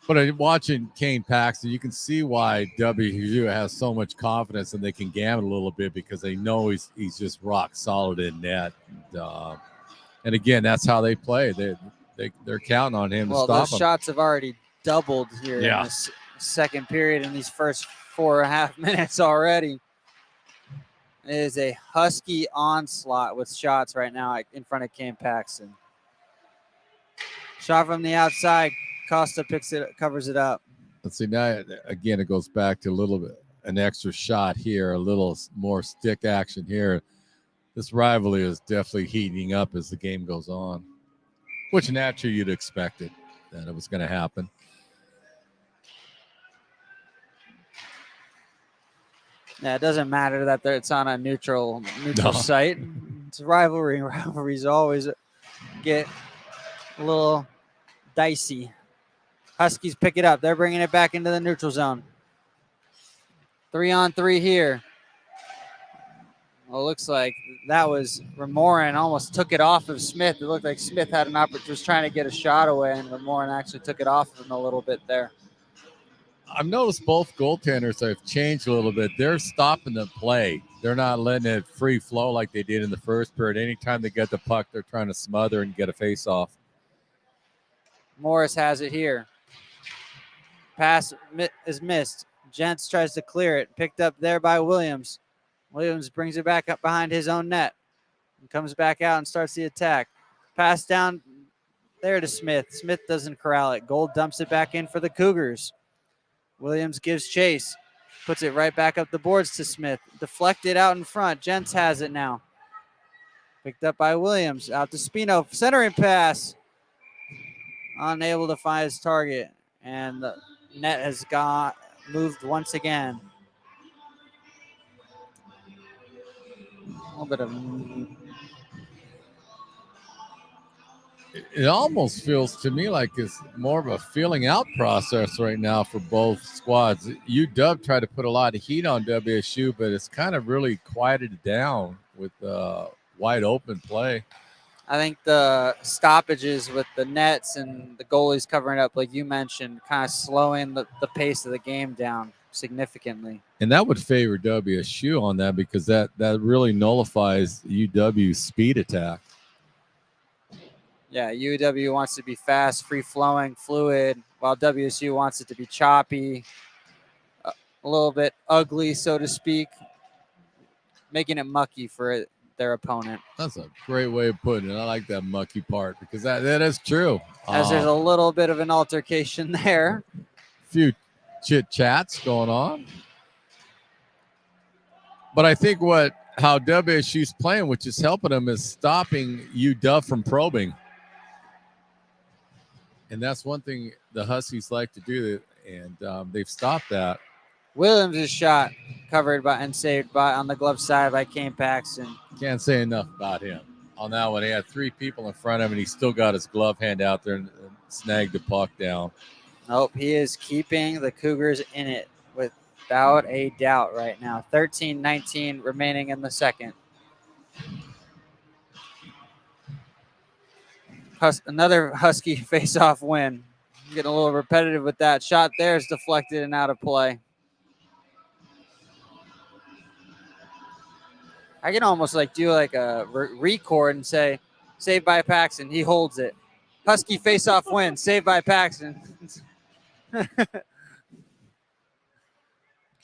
But watching Kane Paxton, you can see why WSU has so much confidence and they can gamble a little bit because they know he's just rock solid in net. And again, that's how they play. They're counting on him to stop those him. shots have already doubled here in this second period in these first 4.5 minutes already. It is a Husky onslaught with shots right now in front of Kane Paxton. Shot from the outside. Costa covers it up. Let's see, now again it goes back to a little bit an extra shot here, a little more stick action here. This rivalry is definitely heating up as the game goes on, which naturally you'd expect that it was going to happen. Yeah, it doesn't matter that it's on a neutral No. site. It's a rivalry. Rivalries always get a little dicey. Huskies pick it up. They're bringing it back into the neutral zone. 3-on-3 here. Well, it looks like that was Remorin almost took it off of Smith. It looked like Smith had an opportunity, was trying to get a shot away, and Remorin actually took it off of him a little bit there. I've noticed both goaltenders have changed a little bit. They're stopping the play. They're not letting it free flow like they did in the first period. Anytime they get the puck, they're trying to smother and get a face-off. Morris has it here. Pass is missed. Gents tries to clear it. Picked up there by Williams. Williams brings it back up behind his own net and comes back out and starts the attack. Pass down there to Smith. Smith doesn't corral it. Gold dumps it back in for the Cougars. Williams gives chase. Puts it right back up the boards to Smith. Deflected out in front. Gents has it now. Picked up by Williams. Out to Spino. Centering pass. Unable to find his target. And the net has moved once again. A little bit of... It almost feels to me like it's more of a feeling out process right now for both squads. UW tried to put a lot of heat on WSU, but it's kind of really quieted down with wide open play. I think the stoppages with the nets and the goalies covering up, like you mentioned, kind of slowing the pace of the game down significantly. And that would favor WSU on that because that really nullifies UW's speed attack. Yeah, UW wants to be fast, free-flowing, fluid, while WSU wants it to be choppy, a little bit ugly, so to speak, making it mucky for their opponent. That's a great way of putting it. I like that mucky part because that is true. As there's a little bit of an altercation there. A few chit-chats going on. But I think how WSU's playing, which is helping them, is stopping UW from probing. And that's one thing the Huskies like to do, and they've stopped that. Williams' shot covered by and saved on the glove side by Kane Paxton. Can't say enough about him on that one. He had three people in front of him, and he still got his glove hand out there and snagged the puck down. Nope, he is keeping the Cougars in it without a doubt right now. 13-19 remaining in the second. Another Husky face-off win. Getting a little repetitive with that. Shot there is deflected and out of play. I can almost do a record and say, saved by Paxton. He holds it. Husky face-off win, saved by Paxton.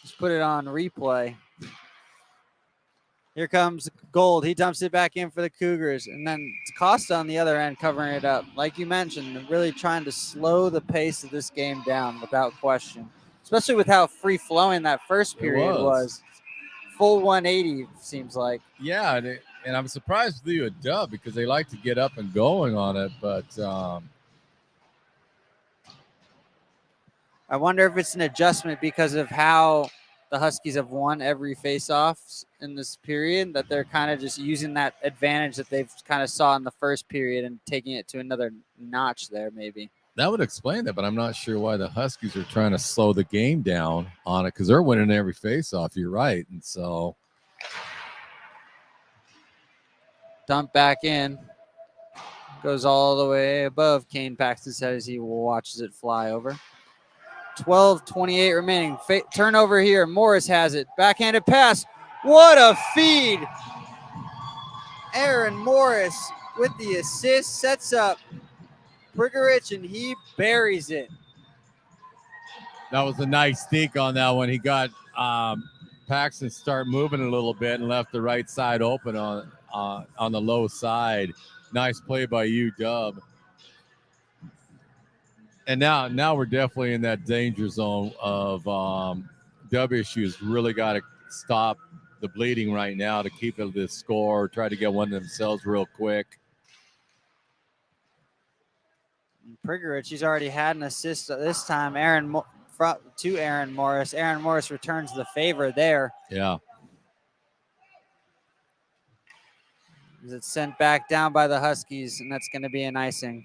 Just put it on replay. Here comes Gold. He dumps it back in for the Cougars. And then it's Costa on the other end covering it up. Like you mentioned, really trying to slow the pace of this game down without question. Especially with how free-flowing that first period was. Full 180, seems like. Yeah, and I'm surprised with UW because they like to get up and going on it. But I wonder if it's an adjustment because of how the Huskies have won every face-off in this period, that they're kind of just using that advantage that they've kind of saw in the first period and taking it to another notch there maybe. That would explain that, but I'm not sure why the Huskies are trying to slow the game down on it because they're winning every face-off. You're right. And so dump back in. Goes all the way above Kane Paxton's head as he watches it fly over. 12:28 remaining. Turnover here. Morris has it. Backhanded pass. What a feed. Aaron Morris with the assist. Sets up Prigorich, and he buries it. that was a nice sneak on that one. He got Paxton start moving a little bit and left the right side open on the low side. Nice play by UW. And now we're definitely in that danger zone of WSU's really got to stop the bleeding right now to keep it this score, try to get one themselves real quick. Prigorich, he's already had an assist this time. Aaron to Aaron Morris. Aaron Morris returns the favor there. Yeah. It's sent back down by the Huskies, and that's going to be an icing.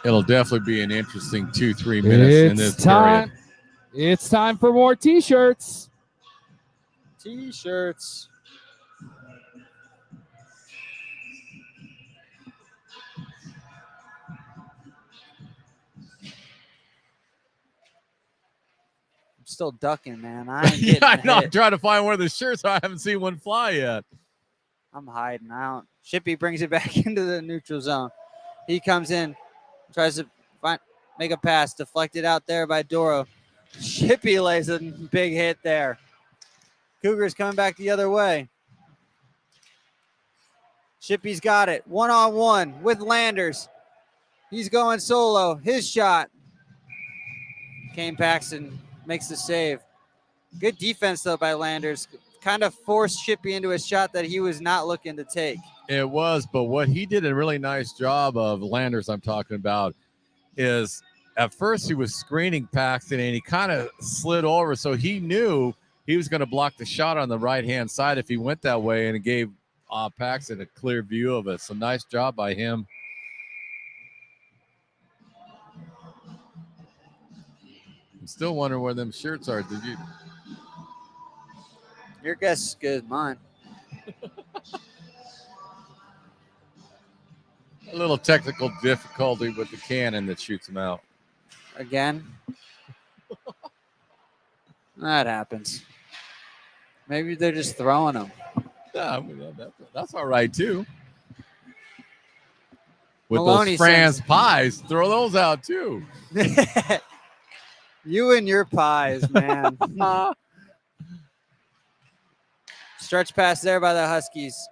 It'll definitely be an interesting 2-3 minutes in this period. It's time for more T-shirts. T-shirts. I'm still ducking, man. I ain't getting Yeah, I know. I'm hit. trying to find one of the shirts. I haven't seen one fly yet. I'm hiding out. Shippy brings it back into the neutral zone. He comes in, tries to make a pass, deflected out there by Doro. Shippy lays a big hit there. Cougars coming back the other way. Shippy's got it. 1-on-1 with Landers. He's going solo. His shot. Kane Paxton makes the save. Good defense, though, by Landers. Kind of forced Shippy into a shot that he was not looking to take. It was, but what he did a really nice job of, Landers I'm talking about, is at first he was screening Paxton and he kind of slid over, so he knew he was going to block the shot on the right-hand side if he went that way, and it gave Paxton a clear view of it. So nice job by him. I'm still wondering where them shirts are. Did you? Your guess is good as mine. A little technical difficulty with the cannon that shoots them out. Again. That happens. Maybe they're just throwing them. Yeah, I mean, that's all right, too. With Maloney those France sends- pies, throw those out, too. You and your pies, man. Stretch pass there by the Huskies.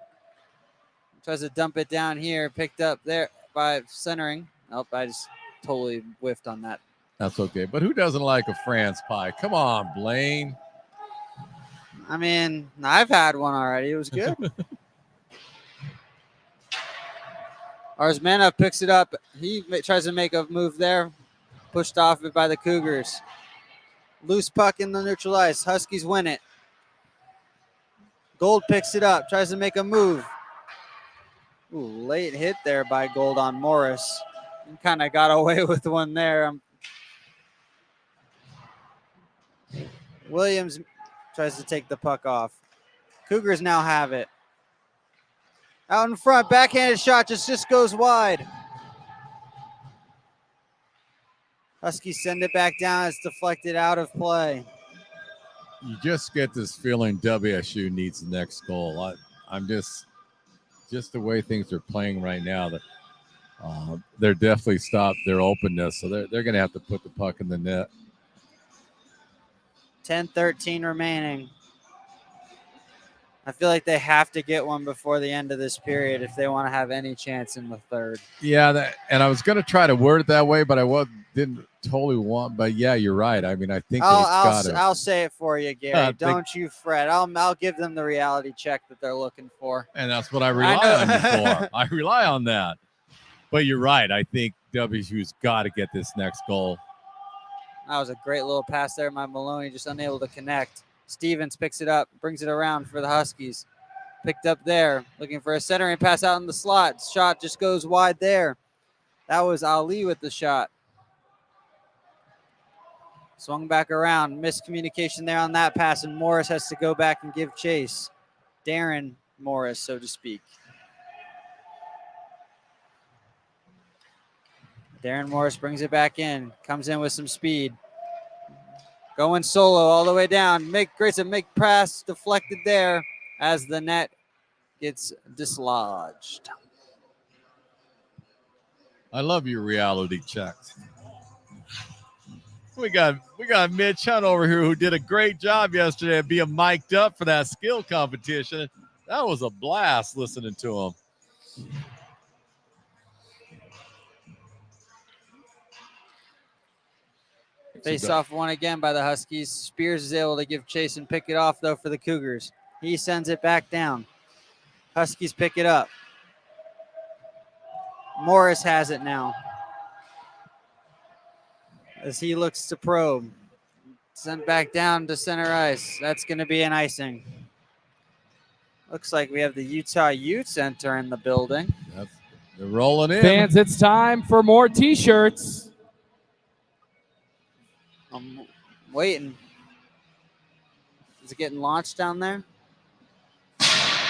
Tries to dump it down here. Picked up there by centering. Oh, I just totally whiffed on that. That's okay. But who doesn't like a France pie? Come on, Blaine. I mean, I've had one already. It was good. Arzmanov picks it up. He tries to make a move there. Pushed off it by the Cougars. Loose puck in the neutral ice. Huskies win it. Gold picks it up. Tries to make a move. Ooh, late hit there by Gold on Morris. Kind of got away with one there. Williams tries to take the puck off. Cougars now have it. Out in front, backhanded shot just goes wide. Huskies send it back down. It's deflected out of play. You just get this feeling WSU needs the next goal. I'm just the way things are playing right now, that they're definitely stopped their openness. So they're going to have to put the puck in the net. 10-13 remaining. I feel like they have to get one before the end of this period if they want to have any chance in the third. Yeah, and I was going to try to word it that way, but I didn't totally want. But yeah, you're right. I mean, I think I'll say it for you, Gary. Don't you fret. I'll give them the reality check that they're looking for. And that's what I rely on you for. I rely on that. But you're right. I think WSU's got to get this next goal. That was a great little pass there by Maloney, just unable to connect. Stevens picks it up, brings it around for the Huskies. Picked up there, looking for a centering pass out in the slot. Shot just goes wide there. That was Ali with the shot. Swung back around. Miscommunication there on that pass, and Morris has to go back and give chase. Darren Morris, so to speak. Darren Morris brings it back in. Comes in with some speed. Going solo all the way down. Creates a make pass deflected there as the net gets dislodged. I love your reality checks. We got Mitch Hunt over here who did a great job yesterday of being mic'd up for that skill competition. That was a blast listening to him. Face off one again by the Huskies. Spears is able to give chase and pick it off, though, for the Cougars. He sends it back down. Huskies pick it up. Morris has it now. as he looks to probe. Sent back down to center ice. That's going to be an icing. Looks like we have the Utah Utes entering the building. They're rolling in. Fans, it's time for more T-shirts. I'm waiting. Is it getting launched down there?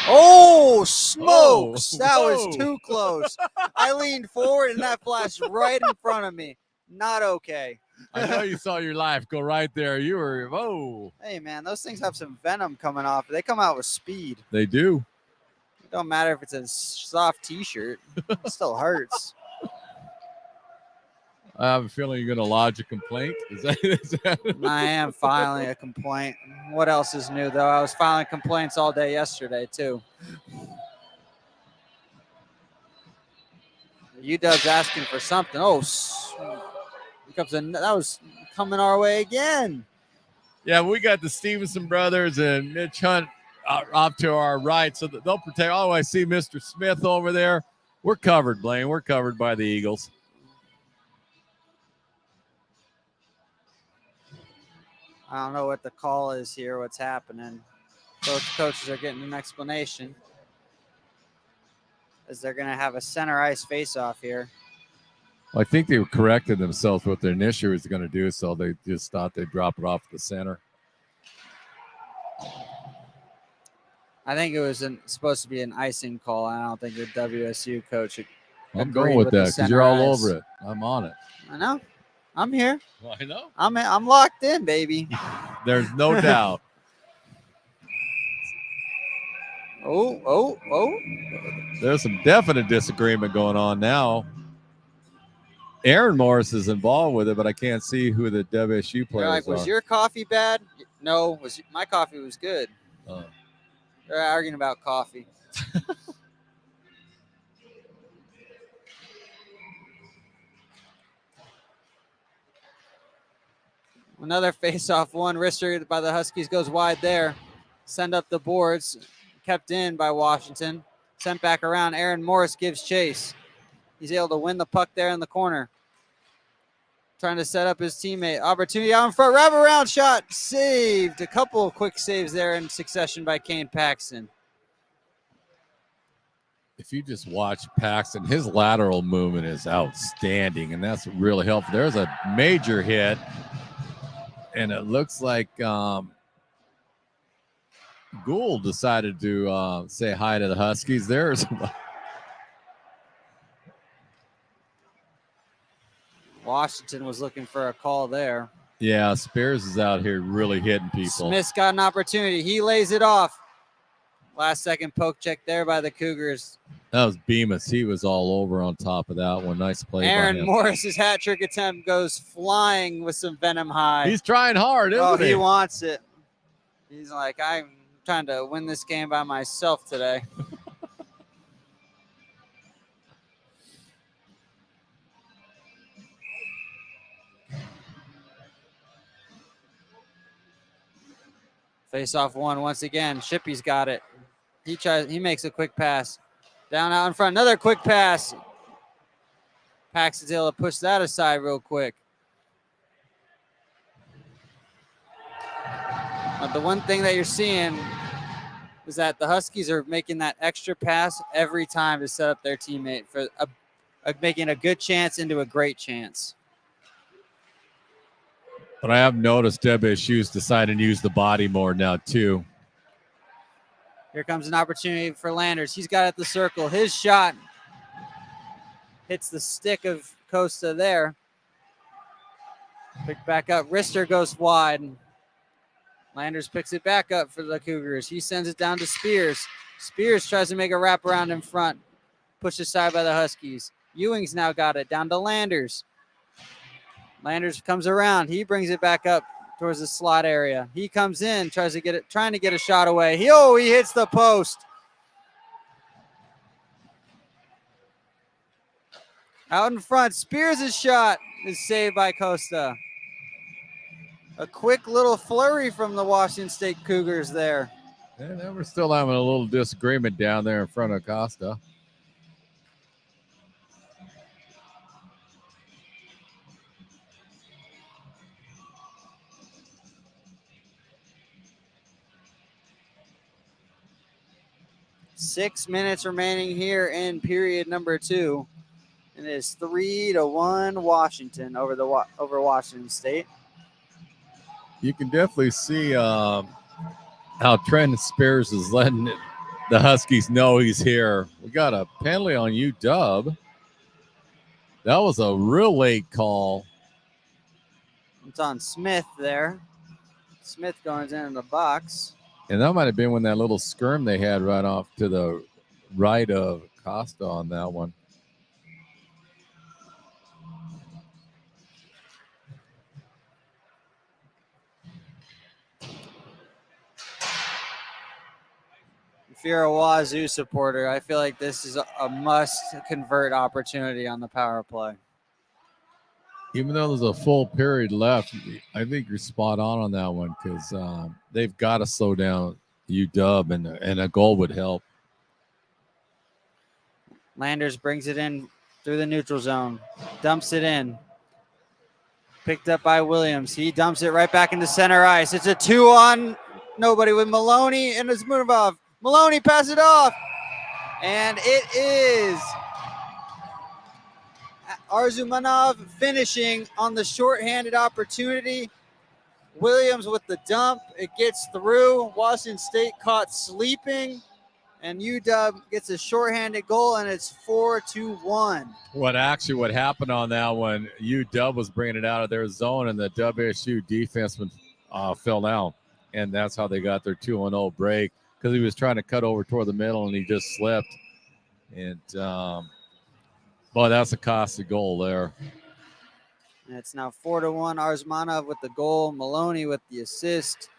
Oh, smokes! That was too close. I leaned forward and that flashed right in front of me. Not okay. I know you saw your life go right there. You were, whoa. Hey, man, those things have some venom coming off. They come out with speed. They do. It don't matter if it's a soft T-shirt. It still hurts. I have a feeling you're going to lodge a complaint. Is that? I am filing a complaint. What else is new, though? I was filing complaints all day yesterday, too. UW's asking for something. Oh, that was coming our way again. Yeah, we got the Stevenson brothers and Mitch Hunt off to our right, so they'll protect. Oh, I see Mr. Smith over there. We're covered, Blaine. We're covered by the Eagles. I don't know what the call is here, what's happening. Both coaches are getting an explanation as they're going to have a center ice face-off here. Well, I think they corrected themselves what their initiator was going to do, so they just thought they'd drop it off the center. I think it was supposed to be an icing call. I don't think the WSU coach I'm going with that because you're all over it. I'm on it. I know. I'm here. Well, I know. I'm locked in, baby. There's no doubt. Oh. There's some definite disagreement going on now. Aaron Morris is involved with it, but I can't see who the WSU players like, was your coffee bad? No, my coffee was good. They're arguing about coffee. Another face-off one. Wrister by the Huskies goes wide there. Send up the boards. Kept in by Washington. Sent back around. Aaron Morris gives chase. He's able to win the puck there in the corner. Trying to set up his teammate. Opportunity out in front. Wraparound shot. Saved. A couple of quick saves there in succession by Kane Paxton. If you just watch Paxton, his lateral movement is outstanding, and that's really helpful. There's a major hit, and it looks like Gould decided to say hi to the Huskies. There's Washington was looking for a call there. Yeah, Spears is out here really hitting people. Smith's got an opportunity. He lays it off. Last second poke check there by the Cougars. That was Bemis. He was all over on top of that one. Nice play by Aaron him. Morris's hat trick attempt goes flying with some venom high. He's trying hard, isn't he? He wants it. He's like, I'm trying to win this game by myself today. Face off one once again. Shippy's got it. He makes a quick pass. Down out in front. Another quick pass. Paxton's able to push that aside real quick. But the one thing that you're seeing is that the Huskies are making that extra pass every time to set up their teammate for making a good chance into a great chance. But I have noticed WSU's deciding to use the body more now, too. Here comes an opportunity for Landers. He's got it at the circle. His shot hits the stick of Costa there. Picked back up. Wrister goes wide. Landers picks it back up for the Cougars. He sends it down to Spears. Spears tries to make a wraparound in front. Pushed aside by the Huskies. Ewing's now got it. Down to Landers. Landers comes around. He brings it back up towards the slot area. He comes in, trying to get a shot away. He hits the post. Out in front, Spears' shot is saved by Costa. A quick little flurry from the Washington State Cougars there. And we're still having a little disagreement down there in front of Costa. 6 minutes remaining here in period number 2. And it is 3-1 Washington over Washington State. You can definitely see how Trent Spears is letting the Huskies know he's here. We got a penalty on UW. That was a real late call. It's on Smith there. Smith going in the box. And that might have been when that little skirm they had right off to the right of Costa on that one. If you're a Wazoo supporter, I feel like this is a must-convert opportunity on the power play. Even though there's a full period left, I think you're spot on that one because they've got to slow down UW, and a goal would help. Landers brings it in through the neutral zone, dumps it in. Picked up by Williams. He dumps it right back into center ice. It's a 2-on-nobody with Maloney and Azmunov. Maloney pass it off, and it is Arzumanov finishing on the shorthanded opportunity. Williams with the dump. It gets through. Washington State caught sleeping, and UW gets a shorthanded goal, and it's 4-1. What happened on that one, UW was bringing it out of their zone, and the WSU defenseman fell down, and that's how they got their 2-0 break. Because he was trying to cut over toward the middle and he just slipped. And, boy, that's a costly goal there. And it's now 4-1. Arzmanov with the goal. Maloney with the assist.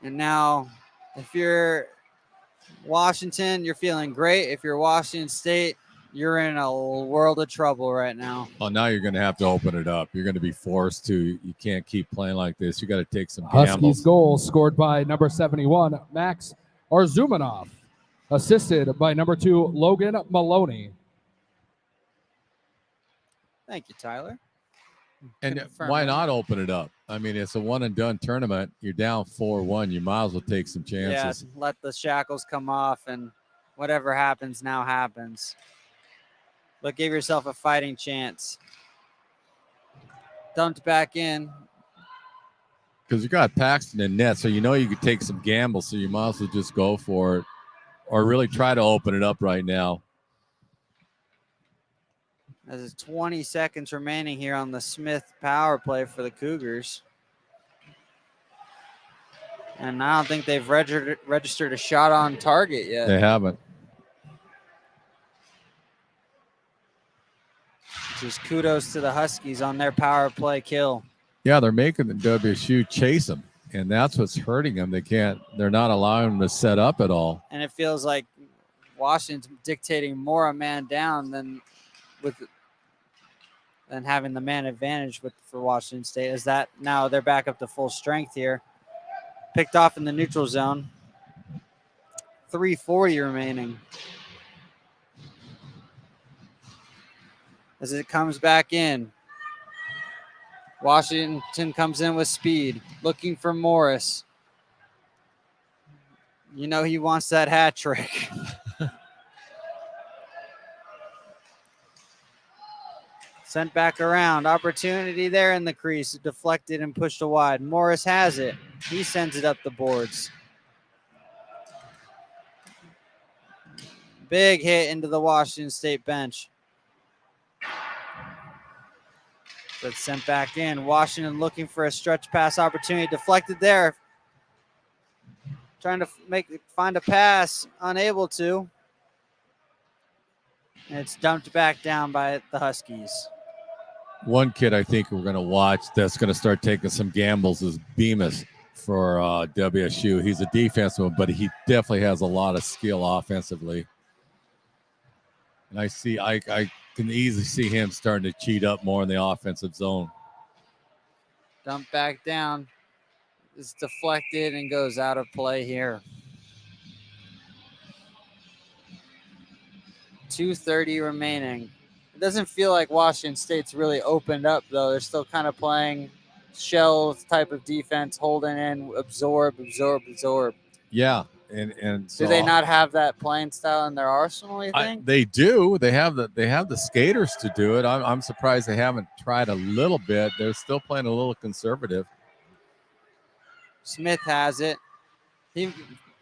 And now, if you're Washington, you're feeling great. If you're Washington State, you're in a world of trouble right now. Well, now you're going to have to open it up. You're going to be forced to. You can't keep playing like this. You got to take some gambles. Huskies goal scored by number 71, Max Arzumanov, assisted by number 2, Logan Maloney. Thank you, Tyler. And why not open it up? I mean, it's a one-and-done tournament. You're down 4-1. You might as well take some chances. Yeah, let the shackles come off, and whatever happens now happens. But give yourself a fighting chance. Dumped back in. Because you got Paxton in net, so you know you could take some gambles, so you might as well just go for it or really try to open it up right now. There's 20 seconds remaining here on the Smith power play for the Cougars. And I don't think they've registered a shot on target yet. They haven't. Just kudos to the Huskies on their power play kill. Yeah, they're making the WSU chase them, and that's what's hurting them. They're not allowing them to set up at all. And it feels like Washington's dictating more a man down than having the man advantage for Washington State. Is that now they're back up to full strength here. Picked off in the neutral zone. 3:40 remaining. As it comes back in, Washington comes in with speed, looking for Morris. You know he wants that hat trick. Sent back around. Opportunity there in the crease. Deflected and pushed wide. Morris has it. He sends it up the boards. Big hit into the Washington State bench. But sent back in. Washington looking for a stretch pass opportunity. Deflected there. Trying to find a pass. Unable to. And it's dumped back down by the Huskies. One kid I think we're going to watch that's going to start taking some gambles is Bemis for WSU. He's a defenseman, but he definitely has a lot of skill offensively. And I can easily see him starting to cheat up more in the offensive zone. Dump back down. It's deflected and goes out of play here. 2:30 remaining. It doesn't feel like Washington State's really opened up, though. They're still kind of playing shell type of defense, holding in, absorb. Yeah, And so Do they not have that playing style in their arsenal, you think? they do. They have the skaters to do it. I'm surprised they haven't tried a little bit. They're still playing a little conservative. Smith has it. He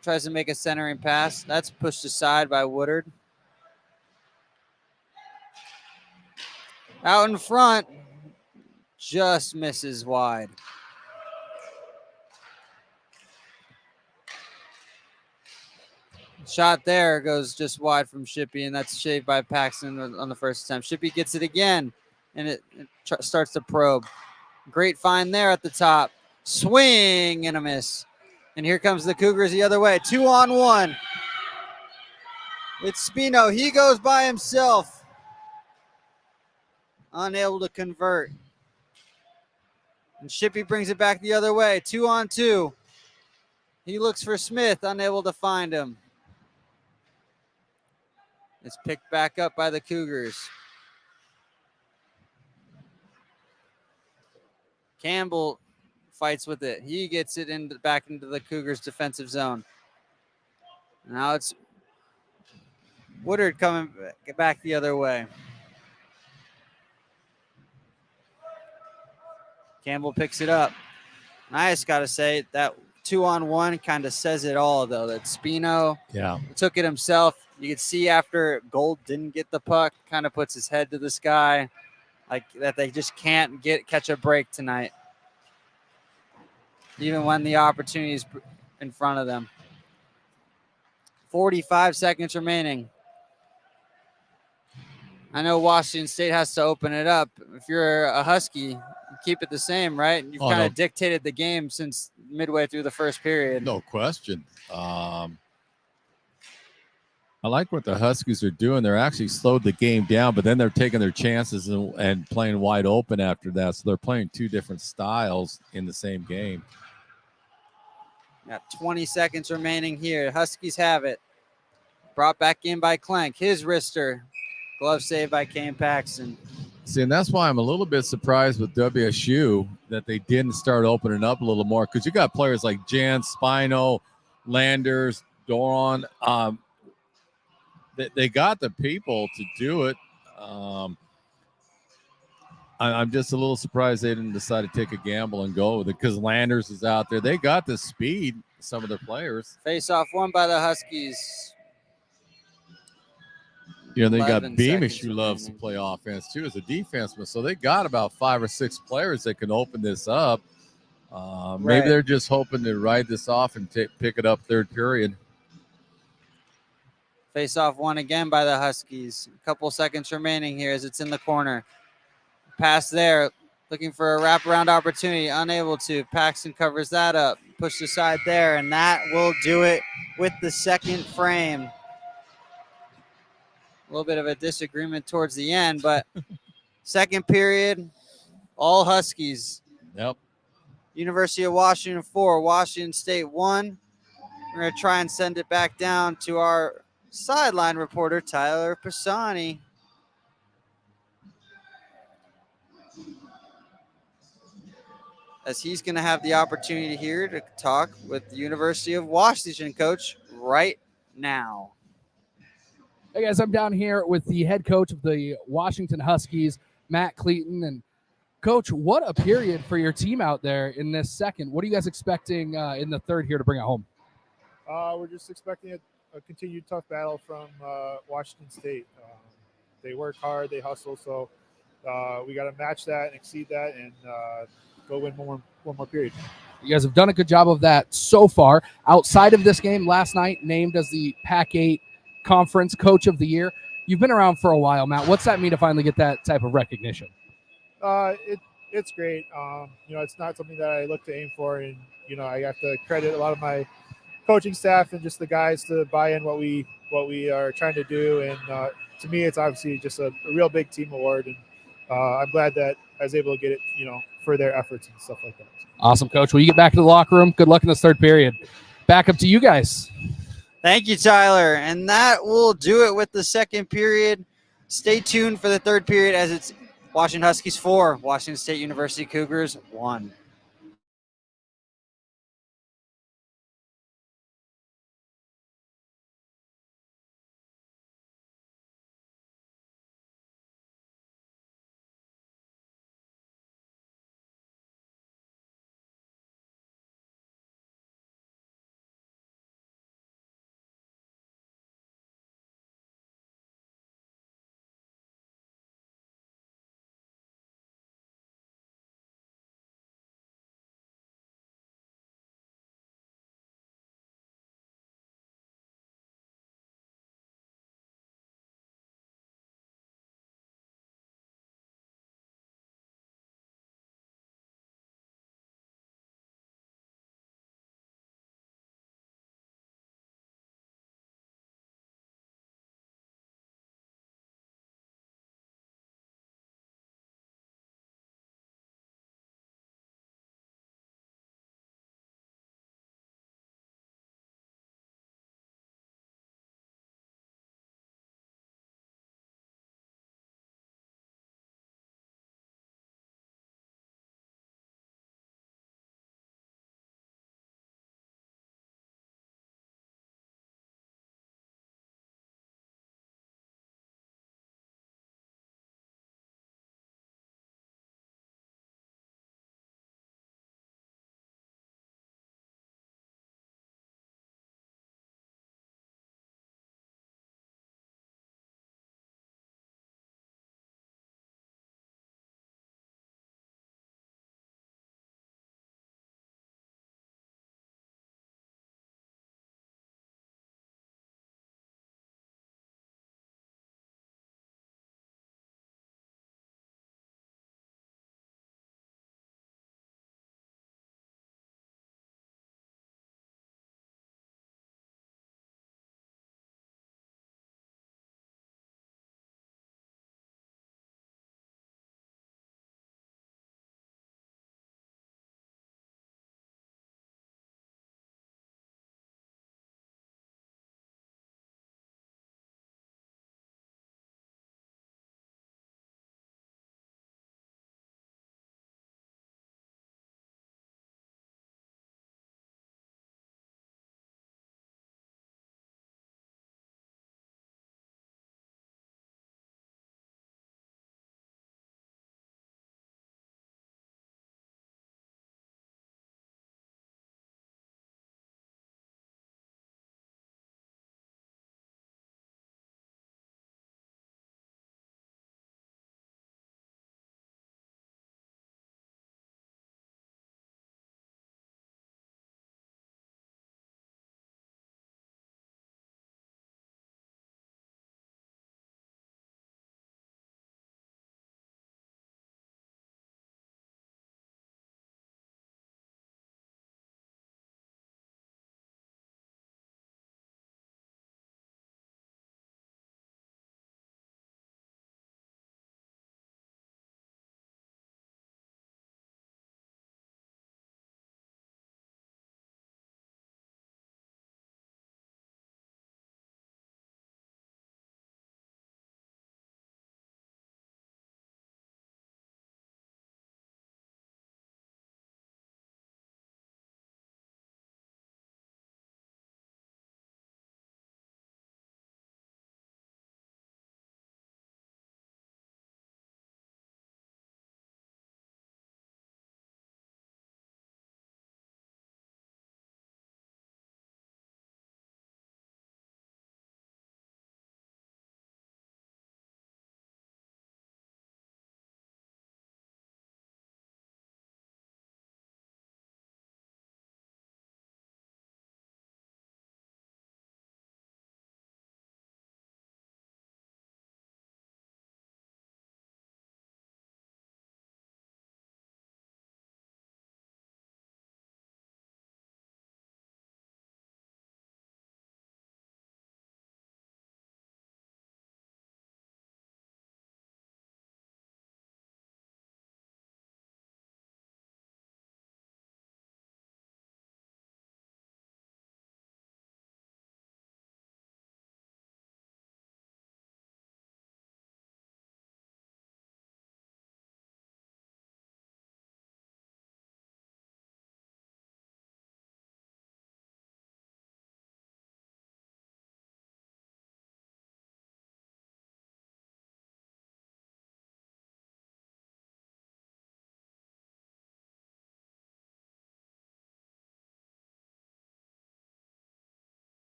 tries to make a centering pass. That's pushed aside by Woodard. Out in front, just misses wide. Shot there goes just wide from Shippey, and that's shaved by Paxton on the first attempt. Shippey gets it again, and it starts to probe. Great find there at the top. Swing and a miss. And here comes the Cougars the other way. 2-on-1. It's Spino. He goes by himself. Unable to convert. And Shippey brings it back the other way. 2-on-2. He looks for Smith, unable to find him. It's picked back up by the Cougars. Campbell fights with it. He gets it back into the Cougars' defensive zone. Now it's Woodard coming back the other way. Campbell picks it up. And I just got to say that 2-on-1 kind of says it all, though. That Spino took it himself. You could see after Gold didn't get the puck, kind of puts his head to the sky, like that they just can't catch a break tonight, even when the opportunity is in front of them. 45 seconds remaining. I know Washington State has to open it up. If you're a Husky, you keep it the same, right? You've kind of dictated the game since midway through the first period. No question. I like what the Huskies are doing. They're actually slowed the game down, but then they're taking their chances and playing wide open after that. So they're playing two different styles in the same game. Got 20 seconds remaining here. Huskies have it. Brought back in by Clank. His wrister. Glove save by Kane Paxton. See, and that's why I'm a little bit surprised with WSU that they didn't start opening up a little more, because you got players like Jan, Spino, Landers, Doron. They got the people to do it. I'm just a little surprised they didn't decide to take a gamble and go with it, because Landers is out there. They got the speed, some of their players. Face-off won by the Huskies. You know, they got Beamish, who loves to play offense, too, as a defenseman. So they got about 5 or 6 players that can open this up. Maybe they're just hoping to ride this off and pick it up third period. Face-off won again by the Huskies. A couple seconds remaining here as it's in the corner. Pass there, looking for a wraparound opportunity, unable to. Paxton covers that up, pushed aside there, and that will do it with the second frame. A little bit of a disagreement towards the end, but second period, all Huskies. Yep. University of Washington 4, Washington State 1. We're going to try and send it back down to our sideline reporter, Tyler Pisani. As he's going to have the opportunity here to talk with the University of Washington coach right now. Hey guys, I'm down here with the head coach of the Washington Huskies, Matt Cleaton. And Coach, what a period for your team out there in this second. What are you guys expecting in the third here to bring it home? We're just expecting a continued tough battle from Washington State. They work hard, they hustle, so we got to match that and exceed that and go win one more period. You guys have done a good job of that so far. Outside of this game last night, named as the PAC8 Conference Coach of the Year. You've been around for a while, Matt. What's that mean to finally get that type of recognition? It's great. It's not something that I look to aim for, and I have to credit a lot of my coaching staff and just the guys to buy in what we are trying to do. And to me, it's obviously just a real big team award, and I'm glad that I was able to get it, for their efforts and stuff like that. Awesome, Coach. Well, you get back to the locker room. Good luck in this third period. Back up to you guys. Thank you, Tyler. And that will do it with the second period. Stay tuned for the third period as it's Washington Huskies 4, Washington State University Cougars 1.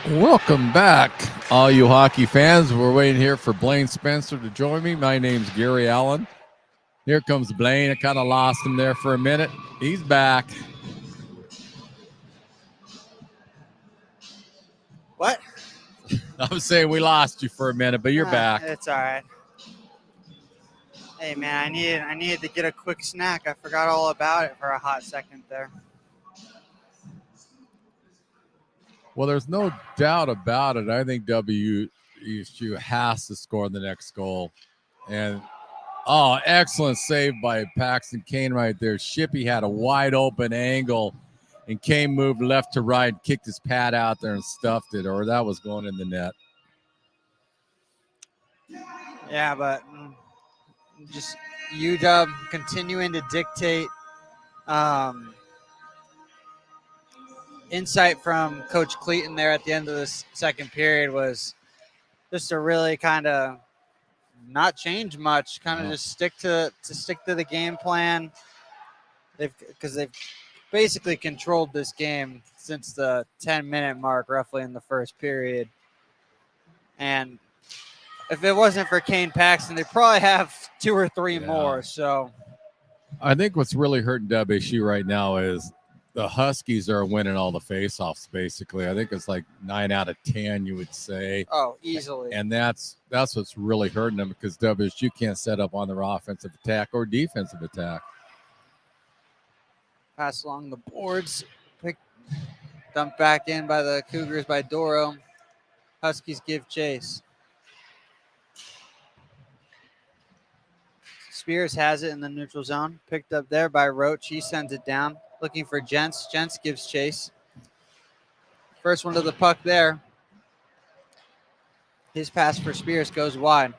Welcome back, all you hockey fans. We're waiting here for Blaine Spencer to join me. My name's Gary Allen. Here comes Blaine. I kind of lost him there for a minute. He's back. What? I was saying we lost you for a minute, but you're back. It's all right. Hey man, I needed to get a quick snack. I forgot all about it for a hot second there. Well, there's no doubt about it. I think WSU has to score the next goal. And, excellent save by Paxton Kane right there. Shippey had a wide open angle, and Kane moved left to right, kicked his pad out there and stuffed it, or that was going in the net. Yeah, but just UW continuing to dictate. Insight from Coach Cleaton there at the end of the second period was just to really kind of not change much, kind of just stick to the game plan. Because they've basically controlled this game since the 10-minute mark, roughly in the first period. And if it wasn't for Kane Paxton, they probably have 2 or 3 more. So I think what's really hurting WSU right now is the Huskies are winning all the faceoffs, basically. I think it's like 9 out of 10, you would say. Oh, easily. And that's what's really hurting them, because WSU can't set up on their offensive attack or defensive attack. Pass along the boards. Dumped back in by the Cougars by Doro. Huskies give chase. Spears has it in the neutral zone. Picked up there by Roach. He sends it down. Looking for Gents. Gents gives chase. First one to the puck there. His pass for Spears goes wide.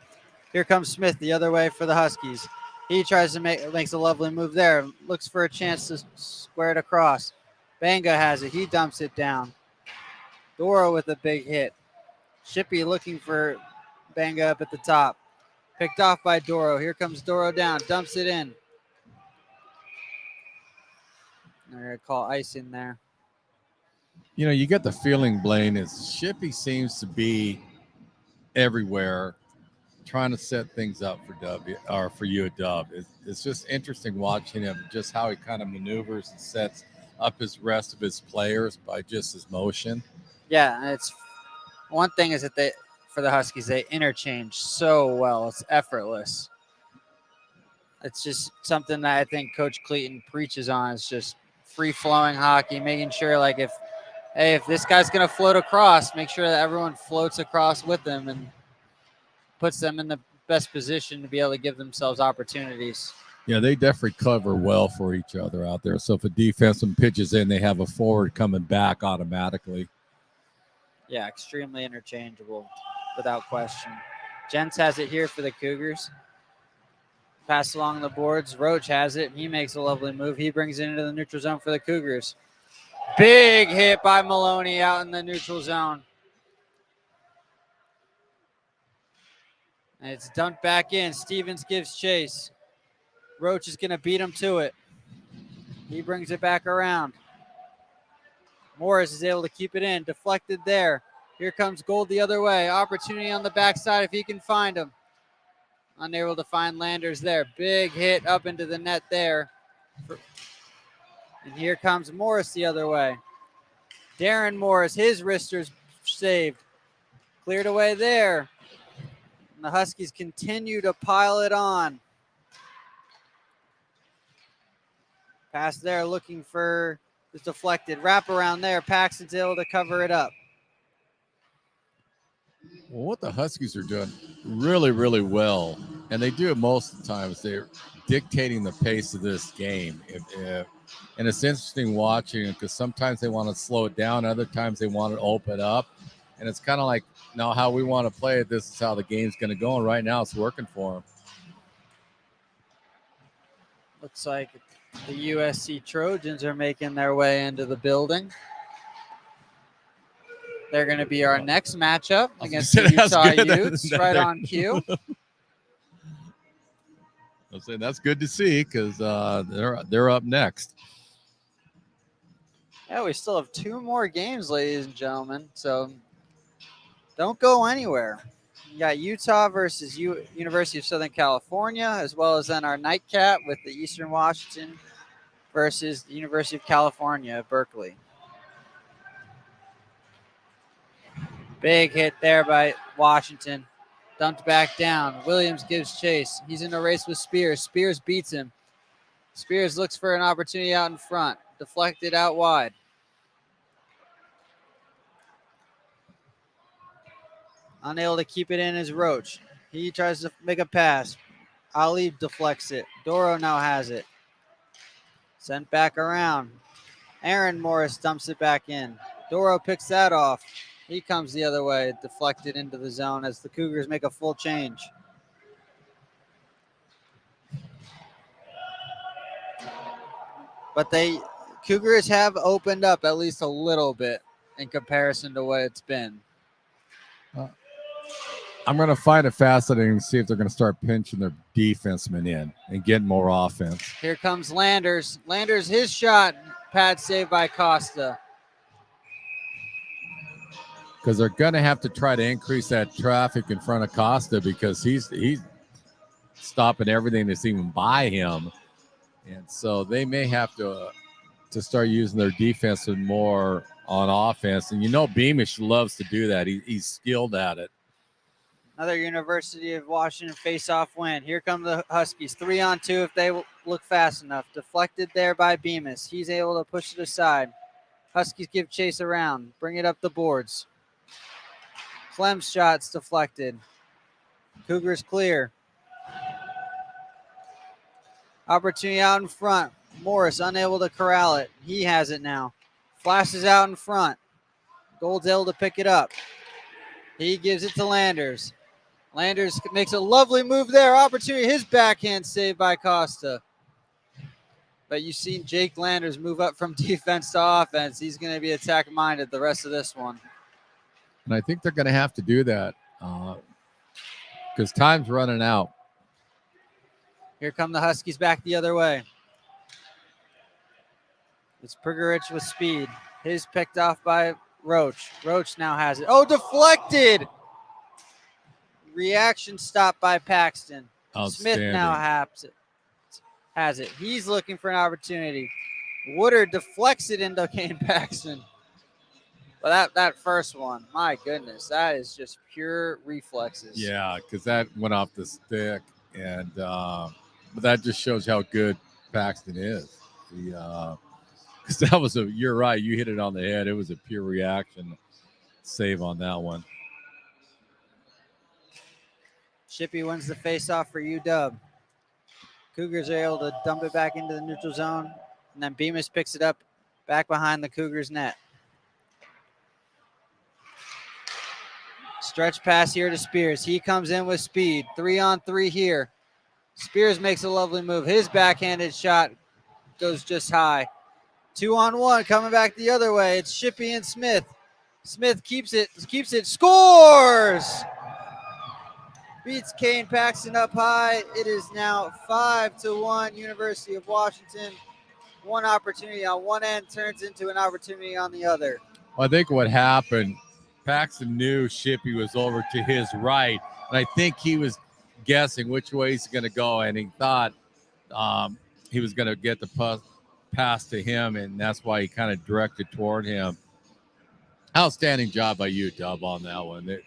Here comes Smith the other way for the Huskies. He tries to makes a lovely move there. Looks for a chance to square it across. Banga has it. He dumps it down. Doro with a big hit. Shippey looking for Banga up at the top. Picked off by Doro. Here comes Doro down. Dumps it in. They're going to call ice in there. You know, you get the feeling, Blaine, is Shippey seems to be everywhere trying to set things up for UW. It's just interesting watching him, just how he kind of maneuvers and sets up his rest of his players by just his motion. Yeah, and it's one thing is that for the Huskies, they interchange so well. It's effortless. It's just something that I think Coach Cleaton preaches on. It's just free-flowing hockey, making sure, like, if this guy's going to float across, make sure that everyone floats across with him and puts them in the best position to be able to give themselves opportunities. Yeah, they definitely cover well for each other out there. So if a defenseman pitches in, they have a forward coming back automatically. Yeah, extremely interchangeable, without question. Gents has it here for the Cougars. Pass along the boards. Roach has it. He makes a lovely move. He brings it into the neutral zone for the Cougars. Big hit by Maloney out in the neutral zone. And it's dumped back in. Stevens gives chase. Roach is going to beat him to it. He brings it back around. Morris is able to keep it in. Deflected there. Here comes Gold the other way. Opportunity on the backside if he can find him. Unable to find Landers there. Big hit up into the net there. And here comes Morris the other way. Darren Morris, his wristers saved. Cleared away there. And the Huskies continue to pile it on. Pass there looking for the deflected. Wrap around there. Paxton's able to cover it up. Well, what the Huskies are doing really, really well, and they do it most of the time, is they're dictating the pace of this game. And it's interesting watching it, because sometimes they want to slow it down, other times they want to open up. And it's kind of like, now how we want to play it, this is how the game's going to go. And right now it's working for them. Looks like the USC Trojans are making their way into the building. They're going to be our next matchup against the Utah Utes, right on cue. I'm saying that's good to see, because they're up next. Yeah, we still have 2 more games, ladies and gentlemen. So Don't go anywhere. You got Utah versus University of Southern California, as well as then our nightcap with the Eastern Washington versus the University of California at Berkeley. Big hit there by Washington. Dumped back down. Williams gives chase. He's in a race with Spears. Spears beats him. Spears looks for an opportunity out in front. Deflected out wide. Unable to keep it in is Roach. He tries to make a pass. Ali deflects it. Doro now has it. Sent back around. Aaron Morris dumps it back in. Doro picks that off. He comes the other way, deflected into the zone as the Cougars make a full change. But Cougars have opened up at least a little bit in comparison to what it's been. I'm going to find it fascinating to see if they're going to start pinching their defensemen in and get more offense. Here comes Landers. Landers, his shot, pad saved by Costa. Because they're going to have to try to increase that traffic in front of Costa because he's stopping everything that's even by him. And so they may have to start using their defense more on offense. And Beamish loves to do that. He's skilled at it. Another University of Washington face-off win. Here come the Huskies. 3-on-2 if they look fast enough. Deflected there by Bemis. He's able to push it aside. Huskies give chase around. Bring it up the boards. Clem's shot's deflected. Cougars clear. Opportunity out in front. Morris unable to corral it. He has it now. Flashes out in front. Gold's able to pick it up. He gives it to Landers. Landers makes a lovely move there. Opportunity. His backhand saved by Costa. But you've seen Jake Landers move up from defense to offense. He's going to be attack-minded the rest of this one. And I think they're going to have to do that because time's running out. Here come the Huskies back the other way. It's Prigorich with speed. His picked off by Roach. Roach now has it. Oh, deflected! Reaction stop by Paxton. Smith now has it. He's looking for an opportunity. Woodard deflects it into Kane Paxton. But that first one, my goodness, that is just pure reflexes. Yeah, because that went off the stick. And but that just shows how good Paxton is. Because that was you're right, you hit it on the head. It was a pure reaction save on that one. Shippey wins the faceoff for UW. Cougars are able to dump it back into the neutral zone, and then Bemis picks it up back behind the Cougars' net. Stretch pass here to Spears. He comes in with speed. 3-on-3 here. Spears makes a lovely move. His backhanded shot goes just high. 2-on-1 coming back the other way. It's Shippey and Smith. Smith keeps it, scores! Beats Kane Paxton up high. It is now 5-1 University of Washington. One opportunity on one end turns into an opportunity on the other. Well, I think what happened, Paxton knew Shippey was over to his right, and I think he was guessing which way he's going to go, and he thought he was going to get the pass to him, and that's why he kind of directed toward him. Outstanding job by you, Dub, on that one.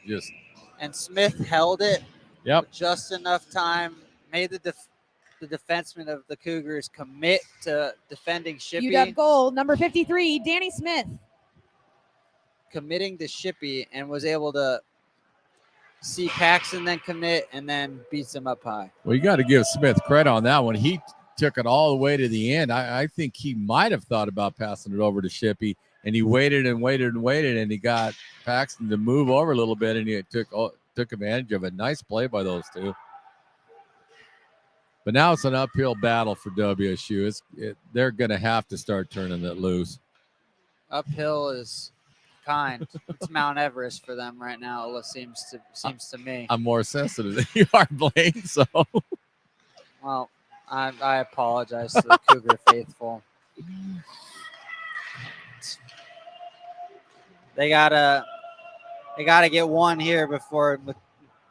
And Smith held it. Yep. Just enough time. Made the defenseman of the Cougars commit to defending Shippey. UW goal, number 53, Danny Smith. Committing to Shippey and was able to see Paxton then commit and then beats him up high. Well, you got to give Smith credit on that one. He took it all the way to the end. I think he might have thought about passing it over to Shippey, and he waited and waited and waited, and he got Paxton to move over a little bit, and he took advantage of it. Nice play by those two. But now it's an uphill battle for WSU. They're going to have to start turning it loose. Uphill is kind. It's Mount Everest for them right now. It seems to me. I'm more sensitive than you are, Blaine. So, well, I apologize to the Cougar faithful. They got a They got to get one here before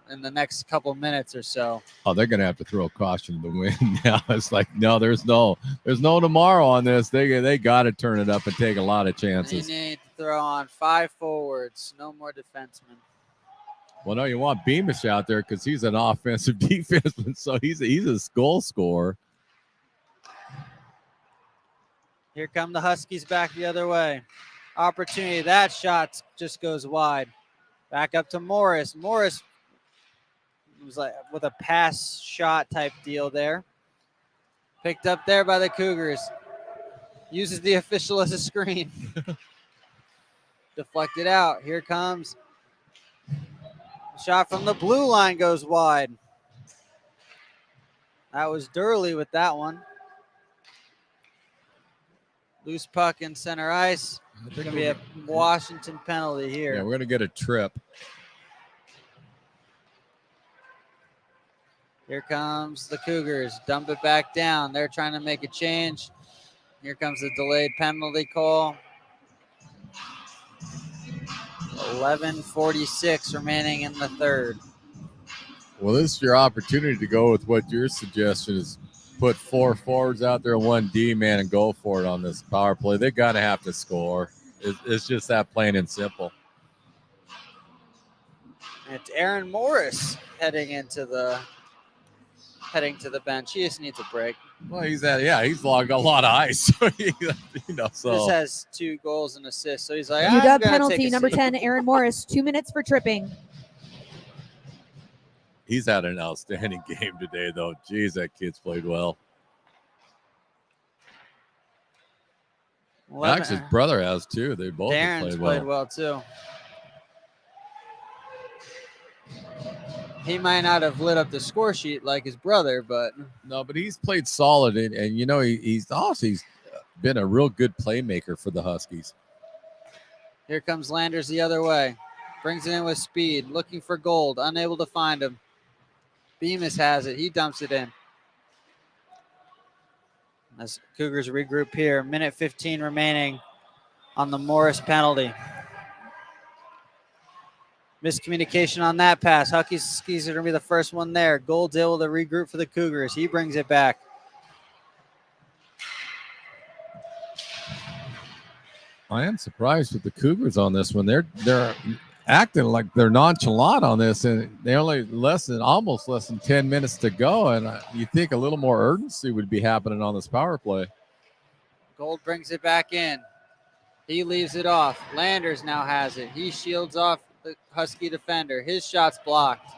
in the next couple minutes or so. Oh, they're gonna have to throw a caution to win now. It's like no tomorrow on this. They got to turn it up and take a lot of chances. They need to throw on 5 forwards, no more defensemen. Well, no, you want Beamish out there because he's an offensive defenseman, so he's a goal scorer. Here come the Huskies back the other way. Opportunity. That shot just goes wide. Back up to Morris. Morris was like with a pass shot type deal there. Picked up there by the Cougars. Uses the official as a screen. Deflected out. Here comes. Shot from the blue line goes wide. That was Durley with that one. Loose puck in center ice. It's going to be a Washington penalty here. Yeah, we're going to get a trip. Here comes the Cougars. Dump it back down. They're trying to make a change. Here comes the delayed penalty call. 11:46 remaining in the third. Well, this is your opportunity to go with what your suggestion is. Put 4 forwards out there, 1 D man, and go for it on this power play. They're going to have to score. It's just that plain and simple. It's Aaron Morris heading to the bench. He just needs a break. Well, he's logged a lot of ice. So. Just has 2 goals and assists. So he's like, UW penalty number 10, Aaron Morris, 2 minutes for tripping. He's had an outstanding game today, though. Geez, that kid's played well. Actually, his brother has too. They both Darren's played well too. He might not have lit up the score sheet like his brother, but he's played solid, and he's been a real good playmaker for the Huskies. Here comes Landers the other way, brings it in with speed, looking for Gold, unable to find him. Bemis has it. He dumps it in. As Cougars regroup here, minute 15 remaining on the Morris penalty. Miscommunication on that pass. Huskies are going to be the first one there. Gold's able to regroup for the Cougars. He brings it back. I am surprised with the Cougars on this one. They're acting like they're nonchalant on this, and they only almost less than 10 minutes to go, and you think a little more urgency would be happening on this power play. Gold brings it back in. He leaves it off. Landers now has it. He shields off the Husky defender. His shot's blocked.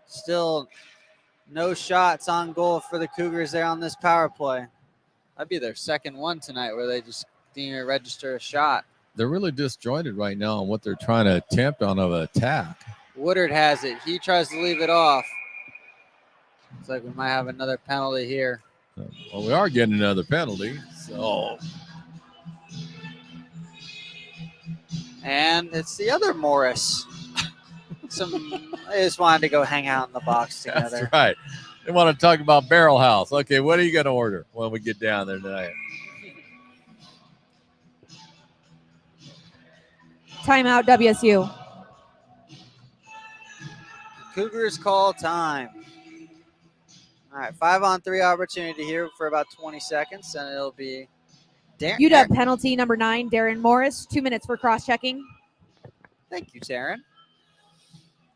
Still no shots on goal for the Cougars there on this power play. That'd be their second one tonight where they just didn't even register a shot. They're really disjointed right now on what they're trying to attempt on an attack. Woodard has it. He tries to leave it off. Looks like we might have another penalty here. Well, we are getting another penalty, so. And it's the other Morris. They just wanted to go hang out in the box together. That's right. They want to talk about Barrel House. Okay, what are you going to order when we get down there tonight? Timeout, WSU. Cougars call time. All right, 5-on-3 opportunity here for about 20 seconds, and it'll be UW penalty number 9, Darren Morris. 2 minutes for cross-checking. Thank you, Taryn.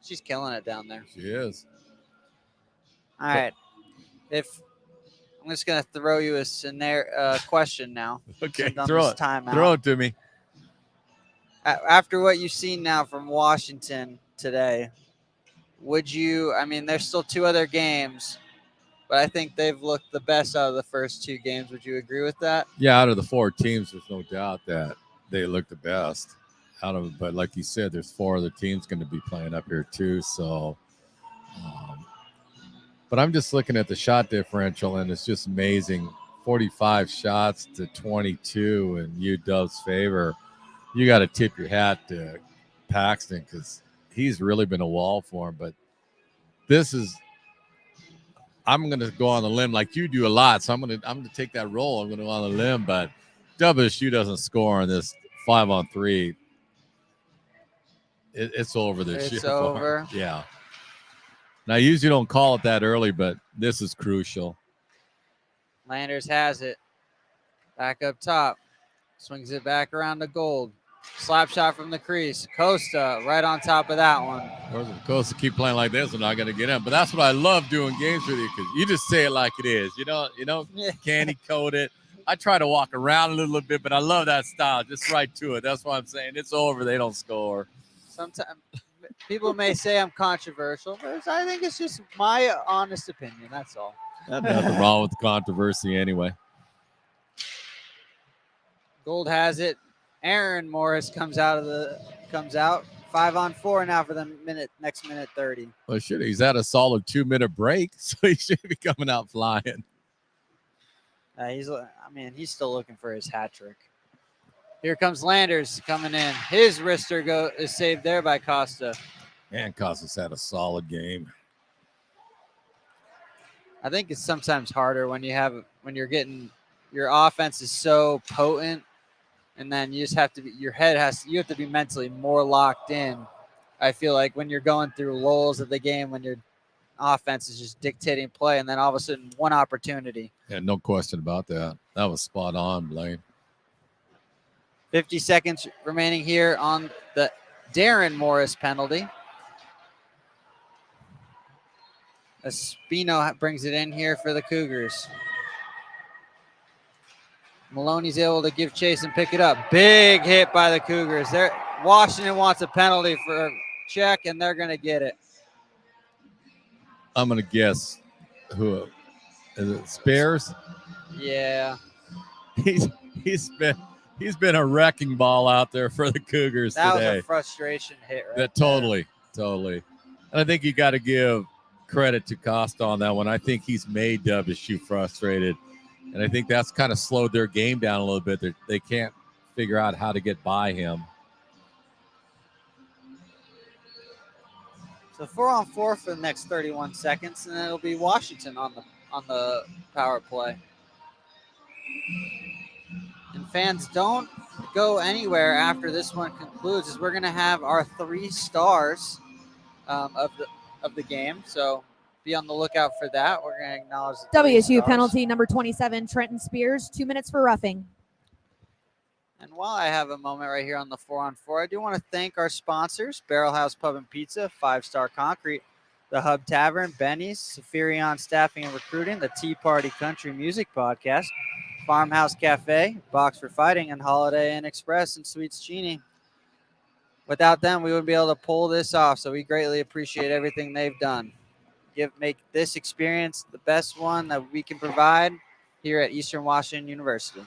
She's killing it down there. She is. All right. I'm just going to throw you a question now. Okay, throw it. Throw it to me. After what you've seen now from Washington today, there's still 2 other games, but I think they've looked the best out of the first 2 games. Would you agree with that? Yeah, out of the 4 teams, there's no doubt that they look the best. But like you said, there's 4 other teams going to be playing up here too. So, but I'm just looking at the shot differential, and it's just amazing. 45 shots to 22 in UW's favor. You got to tip your hat to Paxton because he's really been a wall for him. But I'm going to go on the limb like you do a lot. So I'm going to take that role. I'm going to go on the limb, but WSU doesn't score on this 5-on-3, it's over this year. It's over. Yeah. Now, I usually don't call it that early, but this is crucial. Landers has it. Back up top. Swings it back around to Gold. Slap shot from the crease. Costa right on top of that one. Of course, if Costa keep playing like this, we're not going to get in. But that's what I love doing games with you, because you just say it like it is. You don't candy coat it. I try to walk around a little bit, but I love that style. Just right to it. That's why I'm saying it's over. They don't score. Sometimes people may say I'm controversial, but I think it's just my honest opinion. That's all. Nothing wrong with the controversy anyway. Gold has it. Aaron Morris comes out. 5-on-4 now for the next minute 30. Well, shit, he's had a solid 2-minute break, so he should be coming out flying. He's still looking for his hat trick. Here comes Landers coming in. His wrister is saved there by Costa. And Costa's had a solid game. I think it's sometimes harder when you're getting your offense is so potent, and then you just have to be, you have to be mentally more locked in. I feel like when you're going through lulls of the game, when your offense is just dictating play, and then all of a sudden one opportunity. Yeah, no question about that. That was spot on, Blaine. 50 seconds remaining here on the Darren Morris penalty. Espino brings it in here for the Cougars. Maloney's able to give chase and pick it up. Big hit by the Cougars. Washington wants a penalty for a check, and they're going to get it. I'm going to guess who is it? Spears? Yeah. He's been a wrecking ball out there for the Cougars that today. Was a frustration hit, right? That totally. And I think you got to give credit to Costa on that one. I think he's made WSU frustrated, and I think that's kind of slowed their game down a little bit. They can't figure out how to get by him. So 4-on-4 for the next 31 seconds, and then it'll be Washington on the power play. And fans, don't go anywhere after this one concludes, as we're going to have our 3 stars of the game. So be on the lookout for that. We're going to acknowledge the WSU penalty number 27, Trenton Spears, 2 minutes for roughing. And while I have a moment right here on the 4-on-4, I do want to thank our sponsors, Barrel House Pub and Pizza, 5 Star Concrete, the Hub Tavern, Benny's, Safirion Staffing and Recruiting, the Tea Party Country Music Podcast, Farmhouse Cafe, Box for Fighting, and Holiday Inn Express and Sweets Genie. Without them, we wouldn't be able to pull this off, so we greatly appreciate everything they've done. Make this experience the best one that we can provide here at Eastern Washington University.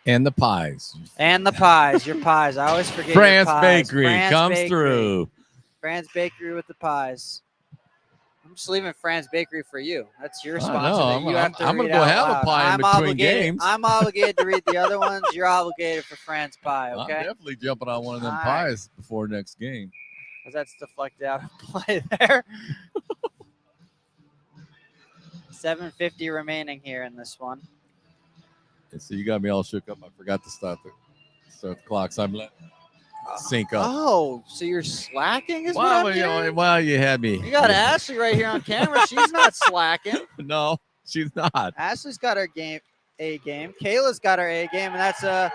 And the pies. Your pies. I always forget France your pies. Bakery comes through. France Bakery with the pies. I'm just leaving France Bakery for you. That's your sponsor. I'm going to go have loud. a pie in between games. I'm obligated to read the other ones. You're obligated for France pie, okay? I'm definitely jumping on one of them pies before next game. Because that's deflected out of play there. 7:50 remaining here in this one. So you got me all shook up. I forgot to start the clock. So I'm letting sync up. Oh, so you're slacking is what I'm hearing? Well, you had me. You got Ashley right here on camera. She's not slacking. No, she's not. Ashley's got her A game. Kayla's got her A game, and that's a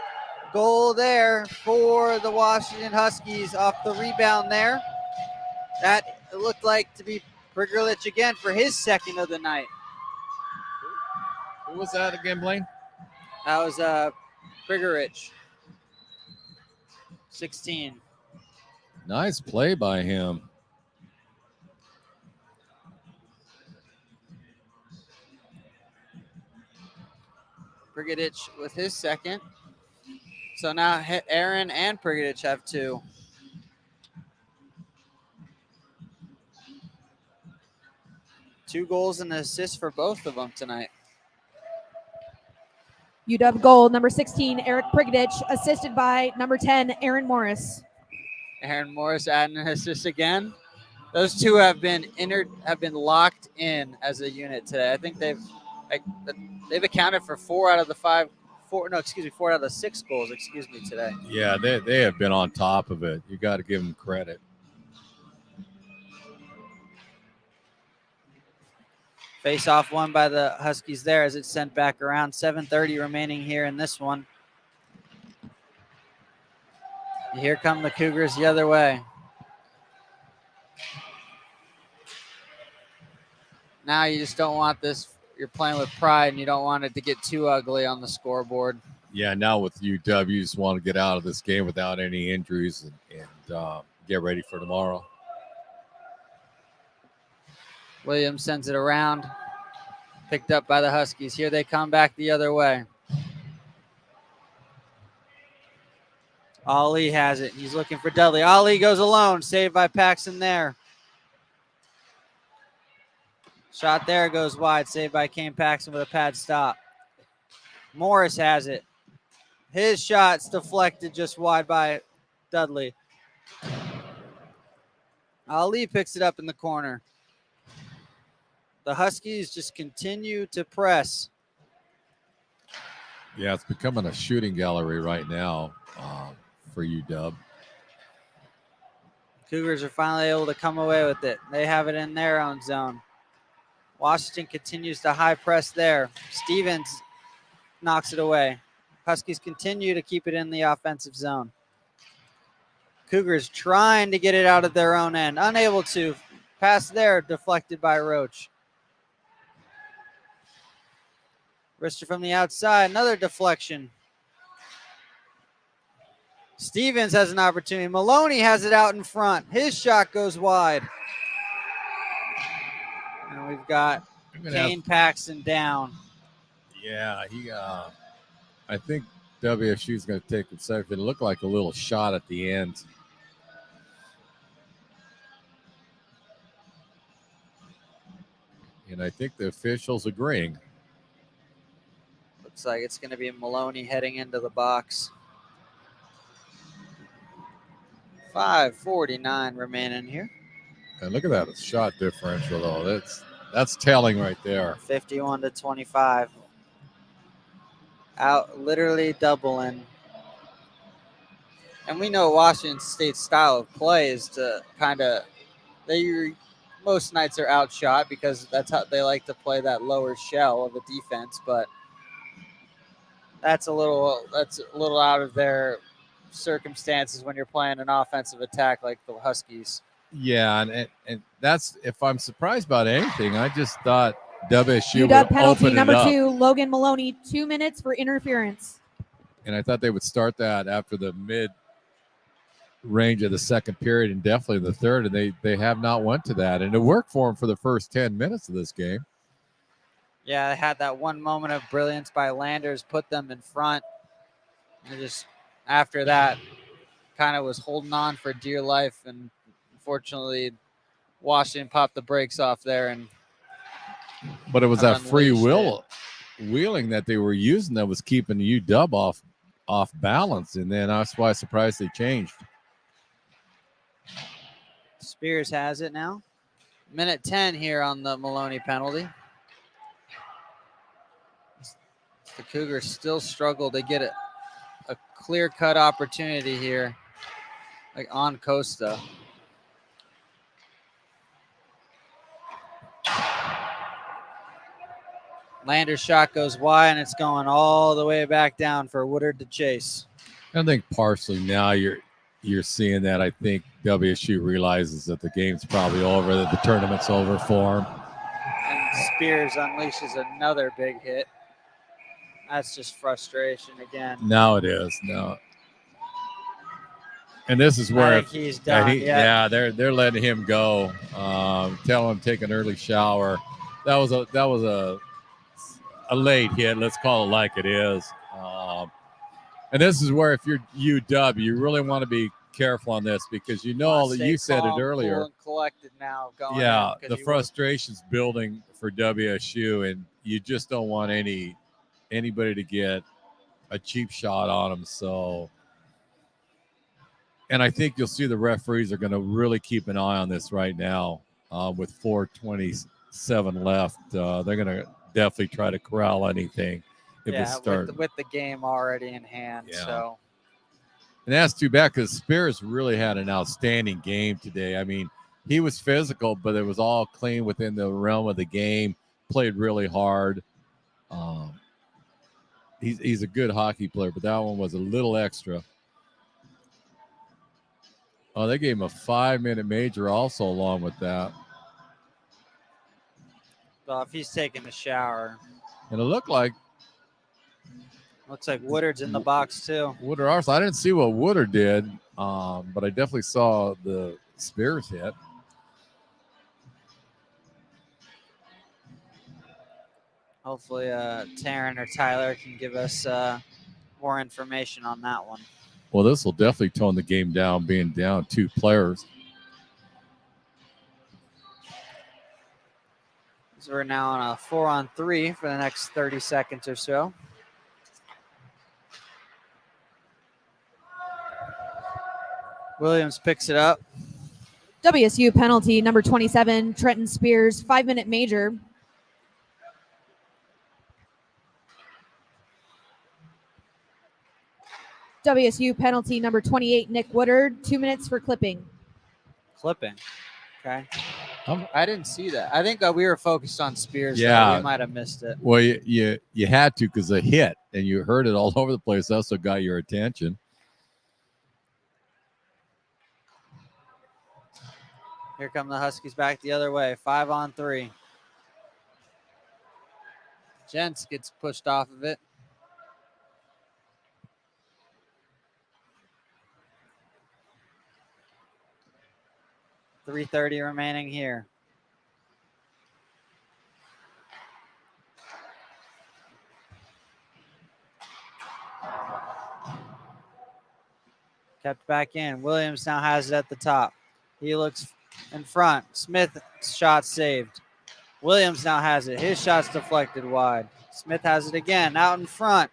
goal there for the Washington Huskies off the rebound there. That looked like to be Priggerlich again for his second of the night. Who was that again, Blaine? That was Priggerich. 16. Nice play by him. Priggerich with his second. So now Aaron and Priggerich have 2. Two goals and an assist for both of them tonight. UW goal, number 16, Eric Prigdich, assisted by number 10, Aaron Morris. Aaron Morris adding an assist again. Those two have been locked in as a unit today. I think they've accounted for 4 out of the 5 4 out of the 6 goals, today. Yeah, they have been on top of it. You got to give them credit. Face off won by the Huskies there as it's sent back around. 7:30 remaining here in this one. Here come the Cougars the other way. Now you just don't want this. You're playing with pride, and you don't want it to get too ugly on the scoreboard. Yeah, now with UW, you just want to get out of this game without any injuries and get ready for tomorrow. Williams sends it around. Picked up by the Huskies. Here they come back the other way. Ali has it. He's looking for Dudley. Ali goes alone. Saved by Paxton there. Shot there goes wide. Saved by Kane Paxton with a pad stop. Morris has it. His shot's deflected just wide by Dudley. Ali picks it up in the corner. The Huskies just continue to press. Yeah, it's becoming a shooting gallery right now for UW. Cougars are finally able to come away with it. They have it in their own zone. Washington continues to high press there. Stevens knocks it away. Huskies continue to keep it in the offensive zone. Cougars trying to get it out of their own end. Unable to. Pass there, deflected by Roach. Rister from the outside, another deflection. Stevens has an opportunity. Maloney has it out in front. His shot goes wide. And we've got Kane Paxton down. Yeah, I think WSU is going to take it safe. It looked like a little shot at the end. And I think the officials agreeing. Looks like it's going to be Maloney heading into the box. 5:49 remaining here. And look at that, it's shot differential though. That's telling right there. 51-25. Out literally doubling. And we know Washington State's style of play is to kind of most nights are outshot because that's how they like to play, that lower shell of a defense, but that's a little out of their circumstances when you're playing an offensive attack like the Huskies. Yeah, and that's, if I'm surprised about anything, I just thought WSU UW would penalty open number it up. 2, Logan Maloney, 2 minutes for interference. And I thought they would start that after the mid range of the second period and definitely the third, and they have not went to that. And it worked for them for the first 10 minutes of this game. Yeah, they had that one moment of brilliance by Landers, put them in front. And just after that, kind of was holding on for dear life. And unfortunately, Washington popped the brakes off there. But it was that free unleashed wheeling that they were using that was keeping UW off balance. And then that's why I was surprised they changed. Spears has it now. Minute 10 here on the Maloney penalty. The Cougars still struggle to get a clear-cut opportunity here, like on Costa. Lander's shot goes wide, and it's going all the way back down for Woodard to chase. I think partially now you're seeing that. I think WSU realizes that the game's probably over, that the tournament's over for them. And Spears unleashes another big hit. That's just frustration again. Now it is. No. And this is where I think he's done. They're letting him go. Tell him take an early shower. That was a late hit. Let's call it like it is. And this is where, if you're UW, you really want to be careful on this, because you said it earlier. Cool and collected now. Going the frustration's building for WSU, and you just don't want anybody to get a cheap shot on them. So, and I think you'll see the referees are going to really keep an eye on this right now. With 4:27 left, they're going to definitely try to corral anything. it was Yeah, starting. with the game already in hand. Yeah. So And that's too bad because Spears really had an outstanding game today. I mean, he was physical, but it was all clean within the realm of the game. Played really hard. He's a good hockey player, but that one was a little extra. Oh, they gave him a 5-minute major also along with that. well, if he's taking a shower, And it looked like looks like Woodard's in the box too. Woodard also. I didn't see what Woodard did, but I definitely saw the Spears hit. Hopefully, Taryn or Tyler can give us more information on that one. Well, this will definitely tone the game down, being down 2 players. So we're now on a 4-on-3 for the next 30 seconds or so. Williams picks it up. WSU penalty, number 27, Trenton Spears, 5-minute major. WSU penalty, number 28, Nick Woodard, 2 minutes for clipping. Clipping. Okay. Um, I didn't see that. I think we were focused on Spears. Yeah. Though. We might have missed it. Well, you had to because it hit, and you heard it all over the place. That's what got your attention. Here come the Huskies back the other way. 5-on-3. Jentz gets pushed off of it. .330 remaining here. Kept back in. Williams now has it at the top. He looks in front. Smith shot saved. Williams now has it. His shot's deflected wide. Smith has it again out in front.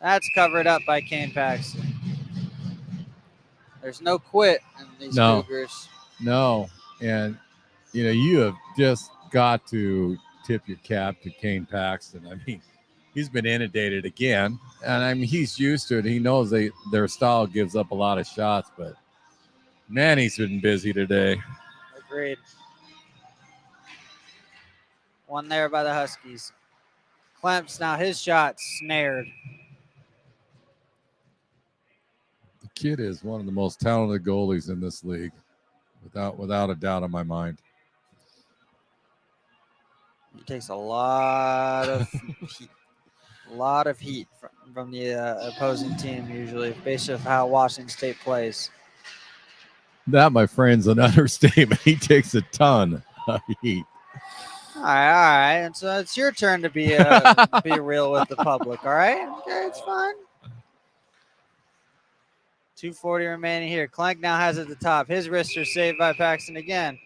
That's covered up by Kane Paxton. There's no quit in these Cougars. No. And, you have just got to tip your cap to Kane Paxton. I mean, he's been inundated again. And, I mean, he's used to it. He knows their style gives up a lot of shots. But, man, he's been busy today. Agreed. One there by the Huskies. Klemps now his shot snared. The kid is one of the most talented goalies in this league, without a doubt in my mind. He takes a lot of heat, from the opposing team usually, based on how Washington State plays. That, my friend's an understatement. He takes a ton of heat. All right. And so it's your turn to be real with the public. All right. Okay, it's fine. 2:40 remaining here. Clank now has it at the top. His wrists are saved by Paxton again.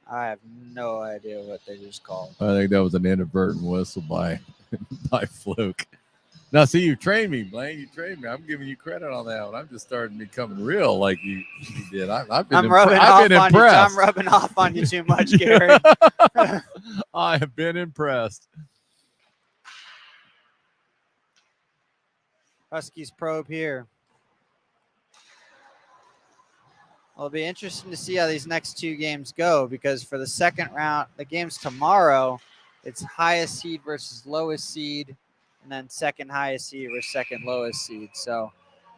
I have no idea what they just called. I think that was an inadvertent whistle by Fluke. Now, see, you trained me, Blaine. You trained me. I'm giving you credit on that one. I'm just starting becoming real like you did. I've been impressed. I'm rubbing off on you too much, Gary. I have been impressed. Huskies probe here. Well, it'll be interesting to see how these next 2 games go, because for the second round, the game's tomorrow, it's highest seed versus lowest seed, and then second highest seed versus second lowest seed. So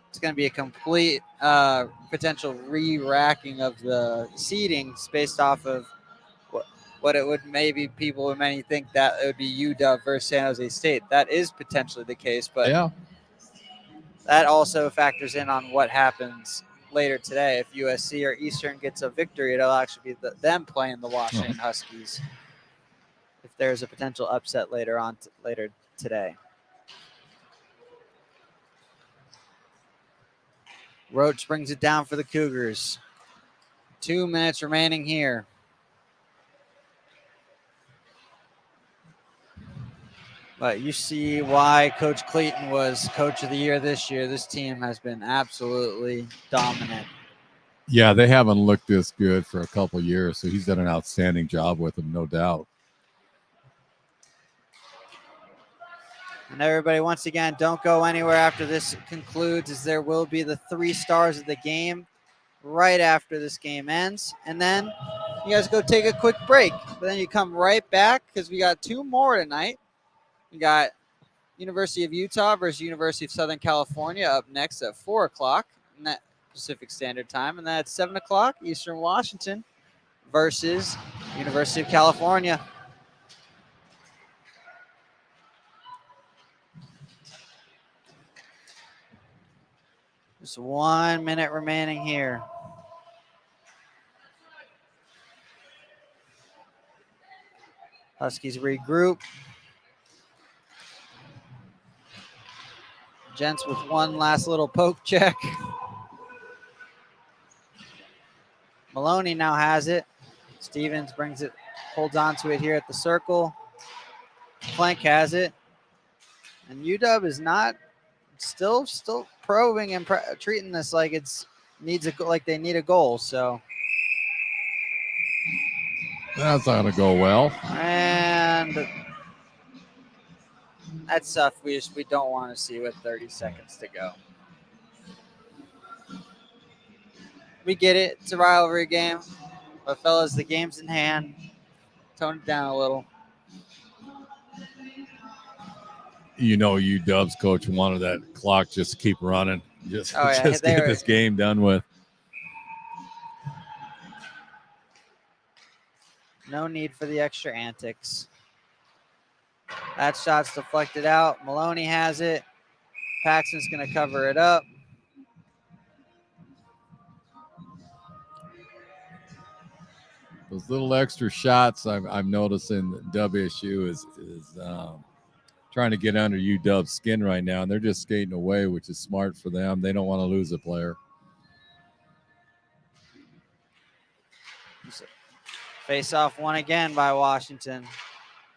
it's going to be a complete potential re-racking of the seedings based off of what it would maybe people would many think that it would be UW versus San Jose State. That is potentially the case, but yeah, that also factors in on what happens later today. If USC or Eastern gets a victory, it'll actually be them playing the Washington Huskies. If there's a potential upset later today. Roach brings it down for the Cougars. 2 minutes remaining here. But you see why Coach Clayton was Coach of the Year this year. This team has been absolutely dominant. Yeah, they haven't looked this good for a couple years, so he's done an outstanding job with them, no doubt. And everybody, once again, don't go anywhere after this concludes, as there will be the 3 stars of the game right after this game ends. And then you guys go take a quick break. But then you come right back because we got 2 more tonight. We got University of Utah versus University of Southern California up next at 4 o'clock in that Pacific Standard Time. And then at 7 o'clock, Eastern Washington versus University of California. Just 1 minute remaining here. Huskies regroup. Gents with one last little poke check. Maloney now has it. Stevens brings it, holds on to it here at the circle. Plank has it. And UW is not still probing and treating this like like they need a goal. So That's not going to go well. and that's stuff we don't want to see with 30 seconds to go. We get it. It's a rivalry game. But fellas, the game's in hand. Tone it down a little. UW's coach wanted that clock just to keep running. Just get this game done with. No need for the extra antics. That shot's deflected out. Maloney has it. Paxton's going to cover it up. Those little extra shots I'm noticing WSU is trying to get under UW's skin right now, and they're just skating away, which is smart for them. They don't want to lose a player. Face off won again by Washington.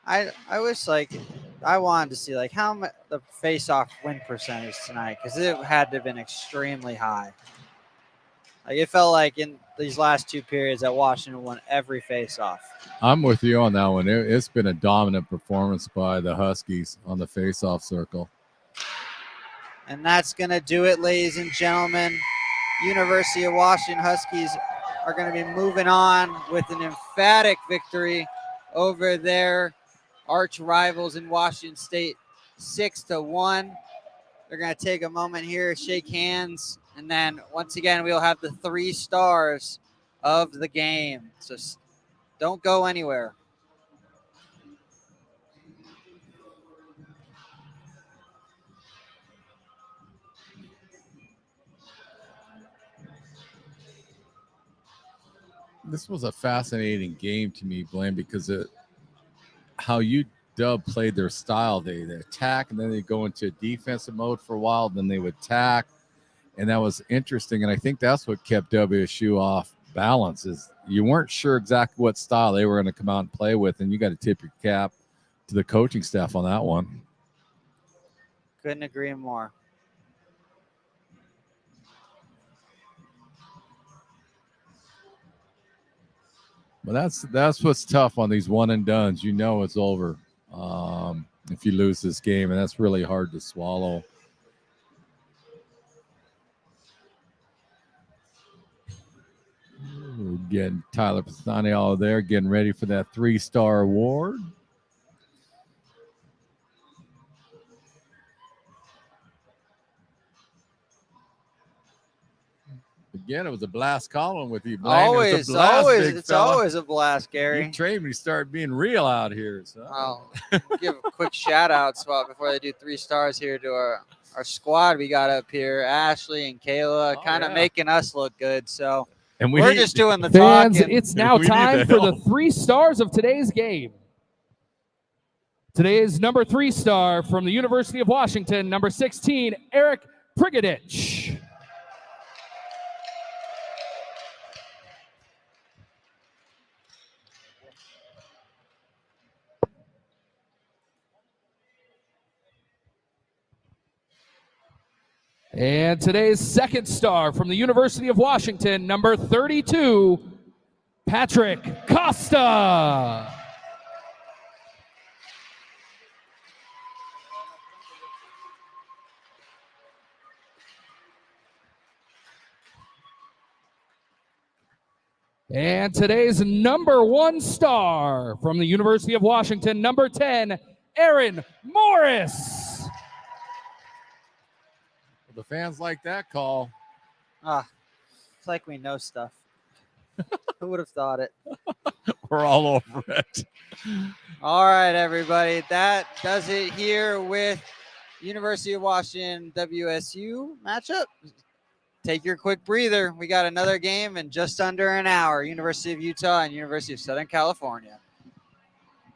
I wish I wanted to see how the face off win percentage tonight, because it had to have been extremely high. It felt like in these last 2 periods that Washington won every face off. I'm with you on that one. It's been a dominant performance by the Huskies on the face off circle. And that's going to do it, ladies and gentlemen. University of Washington Huskies are going to be moving on with an emphatic victory over their arch rivals in Washington State, 6-1. They're going to take a moment here, shake hands, and then once again we'll have the 3 stars of the game. So don't go anywhere. This was a fascinating game to me, Blaine, because how UW played their style. They attack, and then they go into defensive mode for a while, then they would attack, and that was interesting. And I think that's what kept WSU off balance, is you weren't sure exactly what style they were going to come out and play with, and you got to tip your cap to the coaching staff on that one. Couldn't agree more. But that's what's tough on these one and dones. It's over if you lose this game, and that's really hard to swallow. Again, Tyler Pisani all there, getting ready for that 3-star award. Again, it was a blast calling with you, Blaine. Always a blast, Gary. You trained me to start being real out here. So. I'll give a quick shout out spot before they do 3 stars here to our squad we got up here, Ashley and Kayla, kind of making us look good. So we're just doing the fans, talking. it's now time for the 3 stars of today's game. Today's number 3 star from the University of Washington, number 16, Eric Prigodich. And today's 2nd star from the University of Washington, number 32, Patrick Costa. And today's number 1 star from the University of Washington, number 10, Aaron Morris. The fans like that call. It's like we know stuff. Who would have thought it? We're all over it. All right, everybody. That does it here with University of Washington WSU matchup. Take your quick breather. We got another game in just under an hour. University of Utah and University of Southern California.